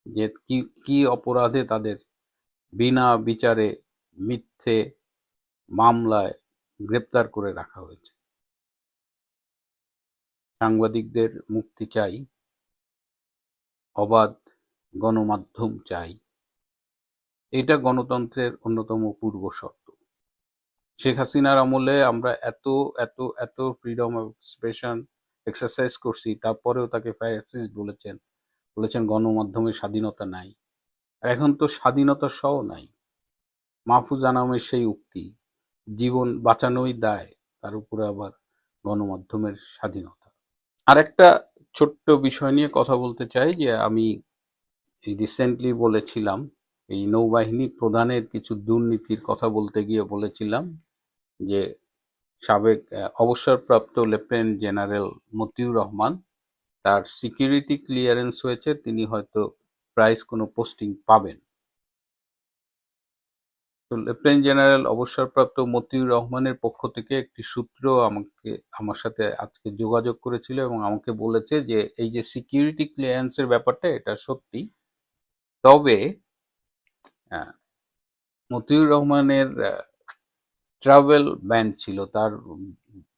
যে কি কি অপরাধে তাদের বিনা বিচারে মিথ্যে মামলায় গ্রেপ্তার করে রাখা হয়েছে। সাংবাদিকদের মুক্তি চাই, অবাধ গণমাধ্যম চাই। এটা গণতন্ত্রের অন্যতম পূর্ব শর্ত। শেখ হাসিনার আমলে আমরা এত এত এত ফ্রিডম অফ এক্সপ্রেশন, এক্সারসাইজ করছি, তারপরেও তাকে ফ্যাসিস্ট বলেছেন, বলেছেন গণমাধ্যমের স্বাধীনতা নাই। আর এখন তো স্বাধীনতা সহ নাই। মাহফুজ আনামের সেই উক্তি, জীবন বাঁচানোই দায়, তার উপরে আবার গণমাধ্যমের স্বাধীনতা। আর একটা ছোট্ট বিষয় নিয়ে কথা বলতে চাই, যে আমি রিসেন্টলি বলেছিলাম এই নৌবাহিনী প্রধানের কিছু দুর্নীতির কথা বলতে গিয়ে বলেছিলাম যে সাবেক অবসরপ্রাপ্ত লেফটেন্যান্ট জেনারেল মতিউর রহমান, তার সিকিউরিটি ক্লিয়ারেন্স হয়েছে, তিনি হয়তো প্রাইস কোনো পোস্টিং পাবেন। তো লেফটেন্যান্ট জেনারেল অবসরপ্রাপ্ত মতিউর রহমানের পক্ষ থেকে একটি সূত্র আমার সাথে আজকে যোগাযোগ করেছিল এবং আমাকে বলেছে যে এই যে সিকিউরিটি ক্লিয়ারেন্সের ব্যাপারটা, এটা সত্যি, তবে মতিউর রহমানের ট্রাভেল ব্যান ছিল, তার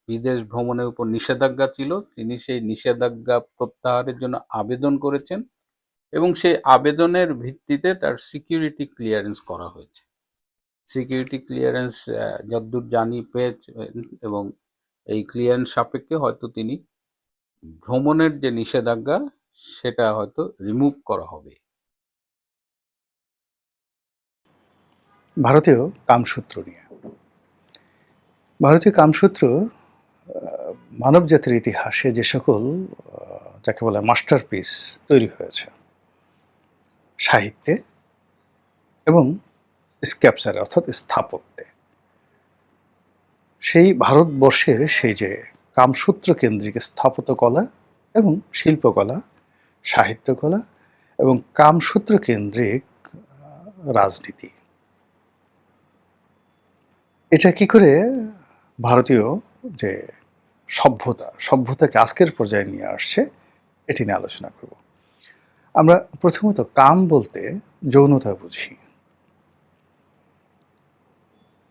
বিদেশ ভ্রমণের উপর নিষেধাজ্ঞা ছিল। তিনি সেই নিষেধাজ্ঞা প্রত্যাহারের জন্য আবেদন করেছেন এবং সেই আবেদনের ভিত্তিতে তার সিকিউরিটি ক্লিয়ারেন্স করা হয়েছে। সিকিউরিটি ক্লিয়ারেন্স যতদূর জানি পেয়েছে, এবং এই ক্লিয়ারেন্স সাপেক্ষে হয়তো তিনি ভ্রমণের যে নিষেধাজ্ঞা সেটা হয়তো রিমুভ করা হবে। ভারতীয় কামসূত্র নিয়ে। ভারতীয় কামসূত্র মানব জাতির ইতিহাসে যে সকল যাকে বলে মাস্টারপিস তৈরি হয়েছে সাহিত্যে এবং স্ক্যাপচারে অর্থাৎ স্থাপত্যে, সেই ভারতবর্ষের সেই যে কামসূত্র কেন্দ্রিক স্থাপত্যকলা এবং শিল্পকলা, সাহিত্যকলা এবং কামসূত্র কেন্দ্রিক রাজনীতি, এটা কি করে ভারতীয় যে সভ্যতাকে আজকের পর্যায়ে নিয়ে আসছে, এটি নিয়ে আলোচনা করব। আমরা প্রথমত কাম বলতে যৌনতা বুঝি,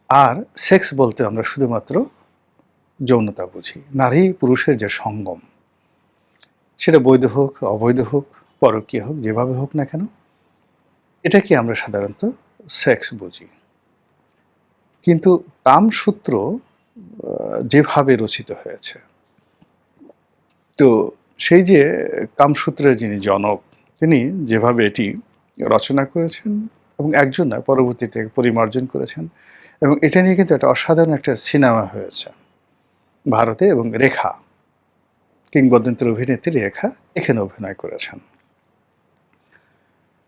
আর সেক্স বলতে আমরা শুধুমাত্র যৌনতা বুঝি। নারী পুরুষের যে সঙ্গম, সেটা বৈধ হোক, অবৈধ হোক, পরকীয় হোক, যেভাবে হোক না কেন, এটাকে আমরা সাধারণত সেক্স বুঝি। কিন্তু কামসূত্র যেভাবে রচিত হয়েছে, তো সেই যে কামসূত্রের যিনি জনক, তিনি যেভাবে এটি রচনা করেছেন এবং একজন নয়, পরবর্তীতে পরিমার্জন করেছেন, এবং এটা নিয়ে কিন্তু একটা অসাধারণ একটা সিনেমা হয়েছে ভারতে, এবং রেখা, কিংবদন্তির অভিনেত্রী রেখা এখানে অভিনয় করেছেন।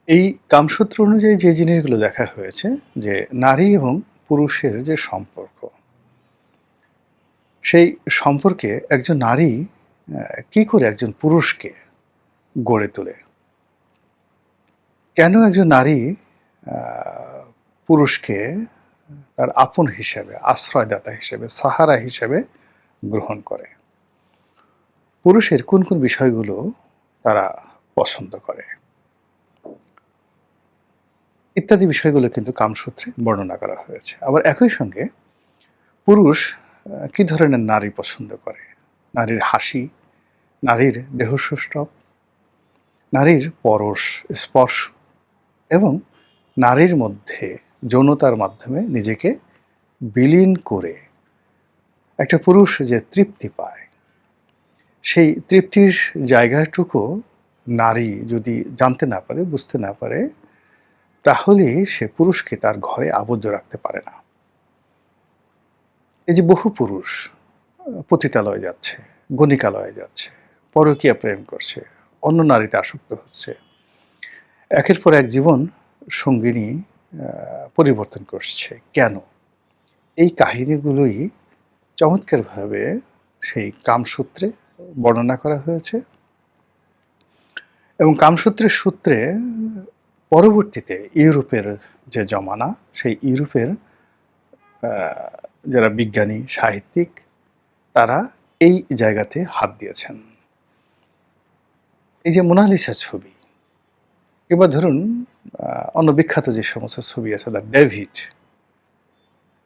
এই কামসূত্র অনুযায়ী যে জিনিসগুলো দেখা হয়েছে, যে নারী এবং পুরুষের যে সম্পর্ক, সেই সম্পর্কে একজন নারী কি করে একজন পুরুষকে গড়ে তোলে, কেন একজন নারী পুরুষকে তার আপন হিসেবে, আশ্রয়দাতা হিসেবে, সাহারা হিসেবে গ্রহণ করে, পুরুষের কোন কোন বিষয়গুলো তারা পছন্দ করে, ইত্যাদি বিষয়গুলো কিন্তু কামসূত্রে বর্ণনা করা হয়েছে। আবার একই সঙ্গে পুরুষ কি ধরনের নারী পছন্দ করে, নারীর হাসি, নারীর দেহসৌষ্ঠব, নারীর পরশ স্পর্শ, এবং নারীর মধ্যে যৌনতার মাধ্যমে নিজেকে বিলীন করে একটা পুরুষ যে তৃপ্তি পায়, সেই তৃপ্তির জায়গাটুকু নারী যদি জানতে না পারে, বুঝতে না পারে, তাহলে সে পুরুষকে তার ঘরে আবদ্ধ রাখতে পারে না। এই যে বহু পুরুষ পতিতালয়ে যাচ্ছে, গণিকালয়ে যাচ্ছে, পরকীয়া প্রেম করছে, অন্য নারীতে আসক্ত হচ্ছে, একের পর এক জীবন সঙ্গিনী পরিবর্তন করছে, কেন? এই কাহিনীগুলোই চমৎকারভাবে সেই কামসূত্রে বর্ণনা করা হয়েছে, এবং কামসূত্রের সূত্রে পরবর্তীতে ইউরোপের যে জমানা, সেই ইউরোপের যারা বিজ্ঞানী, সাহিত্যিক, তারা এই জায়গাতে হাত দিয়েছেন। এই যে মোনালিসা ছবি, কিংবা ধরুন অন্য বিখ্যাত যে সমস্ত ছবি আছে, দ্য ডেভিড,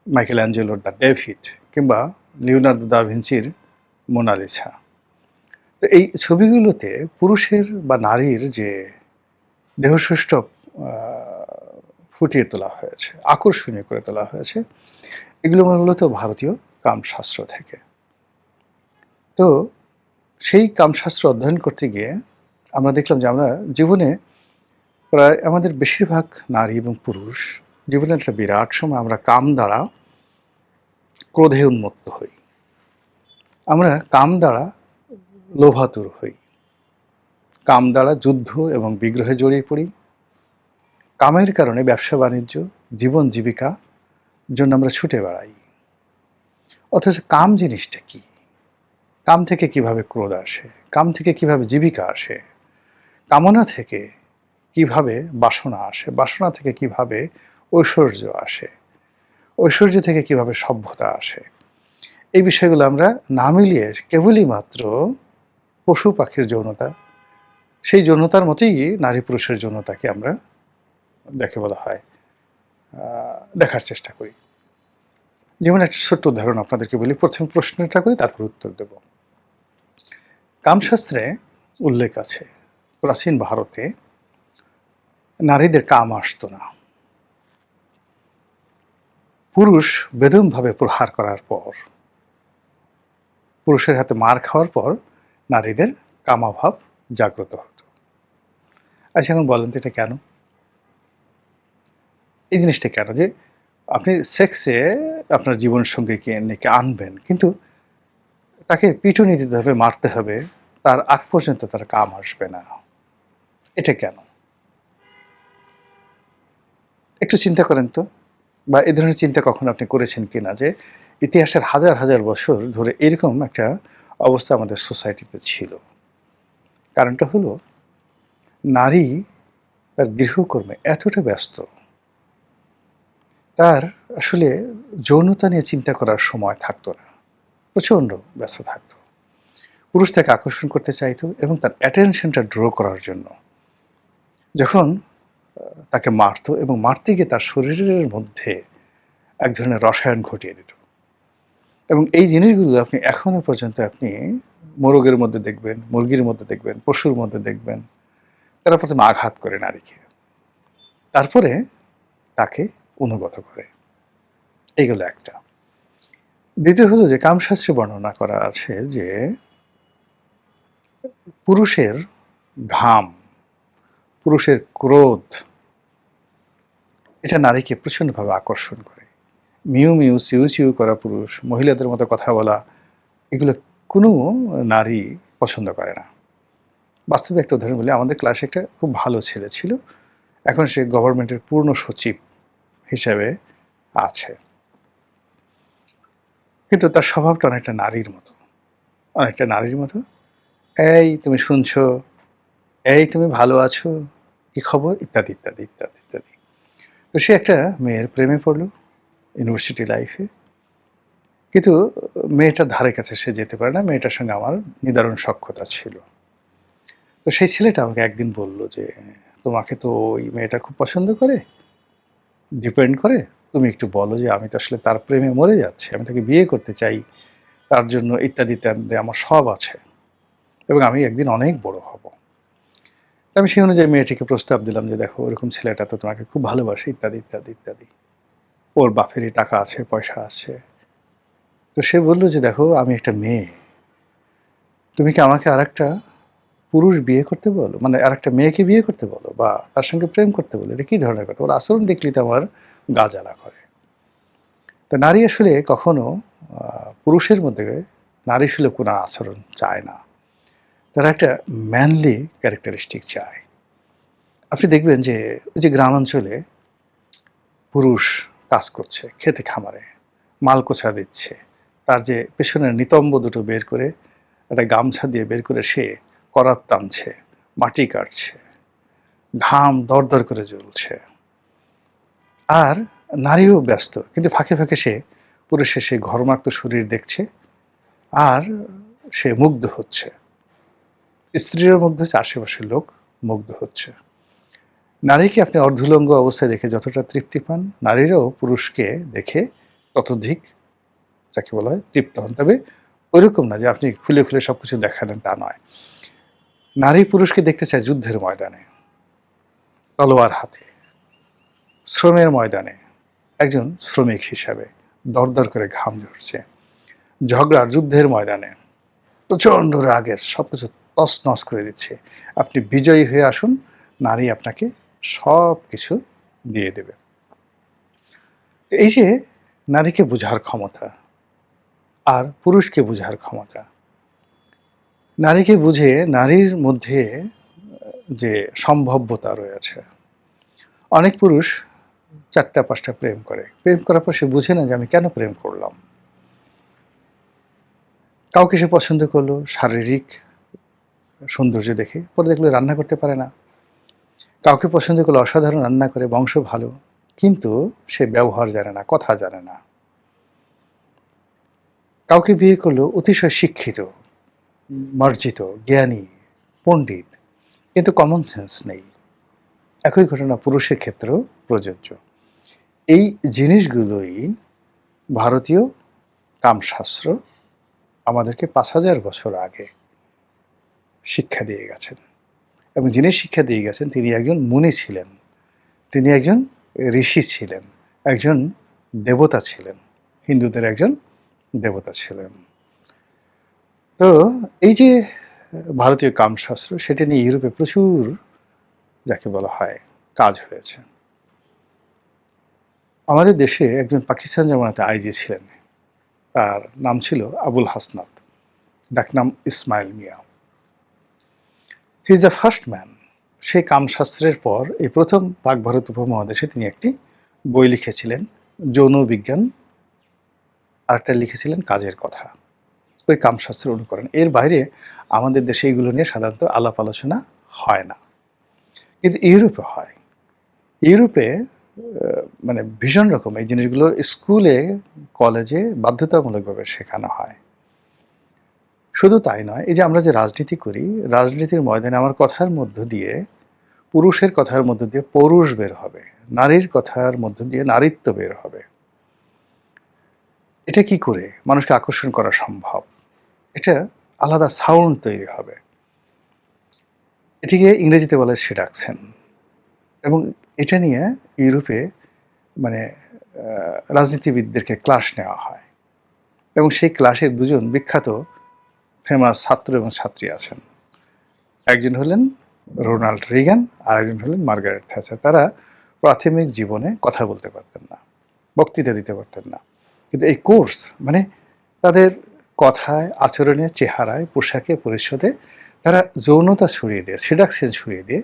মাইকেল অ্যাঞ্জেলোর দ্য ডেভিড, কিংবা লিওনার্দো দা ভিঞ্চির মোনালিসা, তো এই ছবিগুলোতে পুরুষের বা নারীর যে দেহসৌষ্ঠব ফুটিয়ে তোলা হয়েছে, আকর্ষণীয় করে তোলা হয়েছে, এগুলো মূলত ভারতীয় কামশাস্ত্র থেকে। তো সেই কামশাস্ত্র অধ্যয়ন করতে গিয়ে আমরা দেখলাম যে আমরা জীবনে প্রায় আমাদের বেশিরভাগ নারী এবং পুরুষ জীবনের একটা বিরাট সময় আমরা কাম দ্বারা ক্রোধে উন্মত্ত হই, আমরা কাম দ্বারা লোভাতুর হই, কাম দ্বারা যুদ্ধ এবং বিগ্রহে জড়িয়ে পড়ি, কামের কারণে ব্যবসা বাণিজ্য, জীবন জীবিকা জন্য আমরা ছুটে বেড়াই। অথচ কাম জিনিসটা কি? কাম থেকে কিভাবে ক্রোধ আসে, কাম থেকে কিভাবে জীবিকা আসে, কামনা থেকে কিভাবে বাসনা আসে, বাসনা থেকে কিভাবে ঐশ্বর্য আসে, ঐশ্বর্য থেকে কিভাবে সভ্যতা আসে, এই বিষয়গুলো আমরা না মিলিয়ে কেবলই মাত্র পশু পাখির যৌনতা, সেই যৌনতার মতোই নারী পুরুষের যৌনতাকে আমরা দেখে বলা হয় দেখার চেষ্টা করি। যেমন একটা ছোট্ট উদাহরণ আপনাদেরকে বলি, প্রথম প্রশ্নটা করি তারপর উত্তর দেব। কামশাস্ত্রে উল্লেখ আছে প্রাচীন ভারতে নারীদের কাম আসতো না। পুরুষ বেদমভাবে প্রহার করার পর, পুরুষের হাতে মার খাওয়ার পর নারীদের কামাভাব জাগ্রত হতো। আচ্ছা, এখন বলেন তো এটা কেন? এই জিনিসটা কেন যে আপনি সেক্সে আপনার জীবন সঙ্গীকে নিয়ে আনবেন, কিন্তু তাকে পিটুনি দিতে হবে, মারতে হবে, তার আগ পর্যন্ত তার কাম আসবে না, এটা কেন? একটু চিন্তা করেন তো, বা এ ধরনের চিন্তা কখন আপনি করেছেন কিনা যে ইতিহাসের হাজার হাজার বছর ধরে এরকম একটা অবস্থা আমাদের সোসাইটিতে ছিল। কারণটা হলো নারী তার গৃহকর্মে এতটা ব্যস্ত, তার আসলে যৌনতা নিয়ে চিন্তা করার সময় থাকতো না, প্রচণ্ড ব্যস্ত থাকতো। পুরুষ তাকে আকর্ষণ করতে চাইতো এবং তার অ্যাটেনশনটা ড্র করার জন্য যখন তাকে মারতো এবং মারতে গিয়ে তার শরীরের মধ্যে এক ধরনের রসায়ন ঘটিয়ে দিত। এবং এই জিনিসগুলো আপনি এখনো পর্যন্ত আপনি মোরগের মধ্যে দেখবেন, মুরগির মধ্যে দেখবেন, পশুর মধ্যে দেখবেন। তারা প্রথমে আঘাত করে নারীকে, তারপরে তাকে অনুগত করে। এইগুলো একটা। দ্বিতীয় হলো যে কামশাস্ত্রে বর্ণনা করা আছে যে পুরুষের ঘাম, পুরুষের ক্রোধ, এটা নারীকে প্রচণ্ডভাবে আকর্ষণ করে। মিউ মিউ চিউ চিউ করা পুরুষ, মহিলাদের মতো কথা বলা, এগুলো কোনো নারী পছন্দ করে না। বাস্তবে একটা উদাহরণ বলি, আমাদের ক্লাসে একটা খুব ভালো ছেলে ছিল, এখন সে গভর্নমেন্টের পূর্ণ সচিব হিসেবে আছে, কিন্তু তার স্বভাবটা অনেকটা নারীর মতো, অনেকটা নারীর মতো। এই তুমি শুনছো, এই তুমি ভালো আছো, কি খবর, ইত্যাদি ইত্যাদি ইত্যাদি ইত্যাদি। তো সে একটা মেয়ের প্রেমে পড়লো ইউনিভার্সিটি লাইফে, কিন্তু মেয়েটার ধারে কাছে সে যেতে পারে না, মেয়েটার সঙ্গে আমার নিদারুণ সখ্যতা ছিল। তো সেই ছেলেটা আমাকে একদিন বলল যে তোমাকে তো ওই মেয়েটা খুব পছন্দ করে, ডিপেন্ড করে, তুমি একটু বলো যে আমি তো আসলে তার প্রেমে মরে যাচ্ছি, আমি তাকে বিয়ে করতে চাই, তার জন্য ইত্যাদি ইত্যাদি আমার সব আছে এবং আমি একদিন অনেক বড় হব। আমি সেই অনুযায়ী মেয়েটিকে প্রস্তাব দিলাম যে দেখো ওরকম ছেলেটা তো তোমাকে খুব ভালোবাসে, ইত্যাদি ইত্যাদি ইত্যাদি, ওর বাপেরই টাকা আছে, পয়সা আছে। তো সে বললো যে দেখো আমি একটা মেয়ে, তুমি কি আমাকে আর একটা পুরুষ বিয়ে করতে বলো, মানে আর একটা মেয়েকে বিয়ে করতে বলো বা তার সঙ্গে প্রেম করতে বলো, এটা কি ধরনের কথা? ওর আচরণ দেখলেই তো আমার গা জ্বালা করে। তো নারী আসলে কখনো পুরুষের মধ্যে নারী সুলভ কোনো আচরণ চায় না, তারা একটা ম্যানলি ক্যারেক্টারিস্টিক চায়। আপনি দেখবেন যে ওই যে গ্রামাঞ্চলে পুরুষ কাজ করছে, খেতে খামারে মাল কোছা দিচ্ছে, তার যে পেছনের নিতম্ব দুটো বের করে একটা গামছা দিয়ে বের করে সে করাত টানছে, মাটি কাটছে, ঘাম দরদর করে জ্বলছে, আর নারীও ব্যস্ত, কিন্তু ফাঁকে ফাঁকে সে পুরুষের সেই ঘর্মাক্ত শরীর দেখছে আর সে মুগ্ধ হচ্ছে, স্ত্রীরা মুগ্ধ হচ্ছে, আশেপাশের লোক মুগ্ধ হচ্ছে। নারীকে আপনি অর্ধুলঙ্গ অবস্থায় দেখে যতটা তৃপ্তি পান, নারীরাও পুরুষকে দেখে ততোধিক যাকে বলা হয় তৃপ্ত হন। তবে ওইরকম না যে আপনি খুলে খুলে সবকিছু দেখালেন, তা নয়। নারী পুরুষকে দেখতে চায় যুদ্ধের ময়দানে, তলোয়ার হাতে, শ্রমের ময়দানে একজন শ্রমিক হিসাবে দরদর করে ঘাম ঝরছে, ঝগড়ার যুদ্ধের ময়দানে প্রচণ্ড রাগের, সবকিছু তছনছ করে দিচ্ছে। আপনি বিজয়ী হয়ে আসুন, নারী আপনাকে সব কিছু দিয়ে দেবে। এই যে নারীকে বোঝার ক্ষমতা আর পুরুষকে বোঝার ক্ষমতা, নারীকে বুঝে নারীর মধ্যে যে সম্ভাব্যতা রয়েছে। অনেক পুরুষ 4টা-5টা প্রেম করে, প্রেম করার পর সে বুঝে না যে আমি কেন প্রেম করলাম। কাউকে সে পছন্দ করলো শারীরিক সৌন্দর্য দেখে, পরে দেখলো রান্না করতে পারে না। কাউকে পছন্দ করলো অসাধারণ রান্না করে, বংশ ভালো, কিন্তু সে ব্যবহার জানে না, কথা জানে না। কাউকে বিয়ে করলো অতিশয় শিক্ষিত, মার্জিত, জ্ঞানী, পণ্ডিত, কিন্তু কমন সেন্স নেই। একই ঘটনা পুরুষের ক্ষেত্রেও প্রযোজ্য। এই জিনিসগুলোই ভারতীয় কামশাস্ত্র আমাদেরকে 5000 বছর আগে শিক্ষা দিয়ে গেছেন। এবং যিনি শিক্ষা দিয়ে গেছেন তিনি একজন মুনি ছিলেন, তিনি একজন ঋষি ছিলেন, একজন দেবতা ছিলেন, হিন্দুদের একজন দেবতা ছিলেন। তো এই যে ভারতীয় কামশাস্ত্র, সেটা নিয়ে ইউরোপে প্রচুর যাকে বলা হয় কাজ হয়েছে। আমাদের দেশে একজন পাকিস্তান জামানাতে আইজি ছিলেন, তার নাম ছিল আবুল হাসনাত, ডাকনাম Ismail Mia. He is the first man. সেই কামশাস্ত্রের পর এই প্রথম পাক ভারত উপমহাদেশে তিনি একটি বই লিখেছিলেন, যৌন বিজ্ঞান, আরেকটা লিখেছিলেন কাজের কথা। ওই কামশাস্ত্রের অনুকরণ। এর বাইরে আমাদের দেশে এইগুলো নিয়ে সাধারণত আলাপ আলোচনা হয় না, কিন্তু ইউরোপে হয়। ইউরোপে মানে ভীষণ রকম এই জিনিসগুলো স্কুলে কলেজে বাধ্যতামূলকভাবে শেখানো হয়। শুধু তাই নয়, এই যে আমরা যে রাজনীতি করি, রাজনীতির ময়দানে আমার কথার মধ্য দিয়ে, পুরুষের কথার মধ্য দিয়ে পৌরুষ বের হবে, নারীর কথার মধ্য দিয়ে নারীত্ব বের হবে। এটা কি করে মানুষকে আকর্ষণ করা সম্ভব? এটা আলাদা সাউন্ড তৈরি হবে। এটিকে ইংরেজিতে বলে সেডাকশন। এবং এটা নিয়ে ইউরোপে মানে রাজনীতিবিদদেরকে ক্লাস নেওয়া হয়, এবং সেই ক্লাসে দুজন বিখ্যাত ফেমাস ছাত্র এবং ছাত্রী আছেন। একজন হলেন রোনাল্ড রিগান, আর একজন হলেন মার্গারেট থ্যাচার। তারা প্রাথমিক জীবনে কথা বলতে পারতেন না, বক্তৃতা দিতে পারতেন না, কিন্তু এই কোর্স মানে তাদের কথায়, আচরণে, চেহারায়, পোশাকে, পরিচ্ছদে তারা যৌনতা ছড়িয়ে দিয়ে, সেডাকশন ছড়িয়ে দিয়ে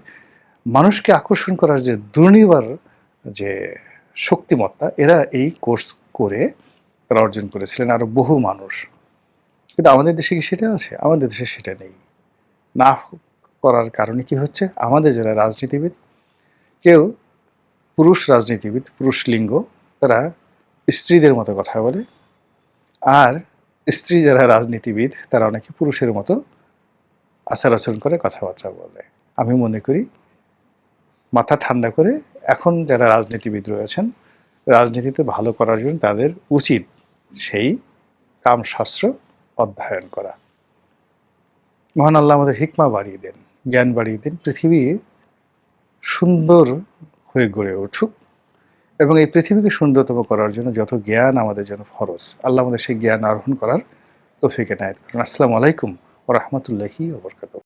মানুষকে আকর্ষণ করার যে দুর্নিবার যে শক্তিমত্তা, এরা এই কোর্স করে তারা অর্জন করেছিলেন, আরো বহু মানুষ। কিন্তু আমাদের দেশে কি সেটা আছে? আমাদের দেশে সেটা নেই। না করার কারণে কি হচ্ছে, আমাদের যারা রাজনীতিবিদ, কেউ পুরুষ রাজনীতিবিদ, পুরুষ লিঙ্গ, তারা স্ত্রীদের মতো কথা বলে, আর স্ত্রী যারা রাজনীতিবিদ তারা অনেকে পুরুষের মতো আচার আচরণ করে, কথাবার্তা বলে। আমি মনে করি মাথা ঠান্ডা করে এখন যারা রাজনীতিবিদ রয়েছেন, রাজনীতিতে ভালো করার জন্য তাদের উচিত সেই কামশাস্ত্র অধ্যয়ন করা। মহান আল্লাহ আমাদের হিকমা বাড়িয়ে দেন, জ্ঞান বাড়িয়ে দেন, পৃথিবী সুন্দর হয়ে গড়ে উঠুক, এবং এই পৃথিবীকে সুন্দরতম করার জন্য যত জ্ঞান আমাদের জন্য ফরজ, আল্লাহ আমাদের সেই জ্ঞান আরোহণ করার তৌফিক এনায়েত করুন। আসসালামু আলাইকুম ওয়া রাহমাতুল্লাহি ওয়া বারাকাতুহু।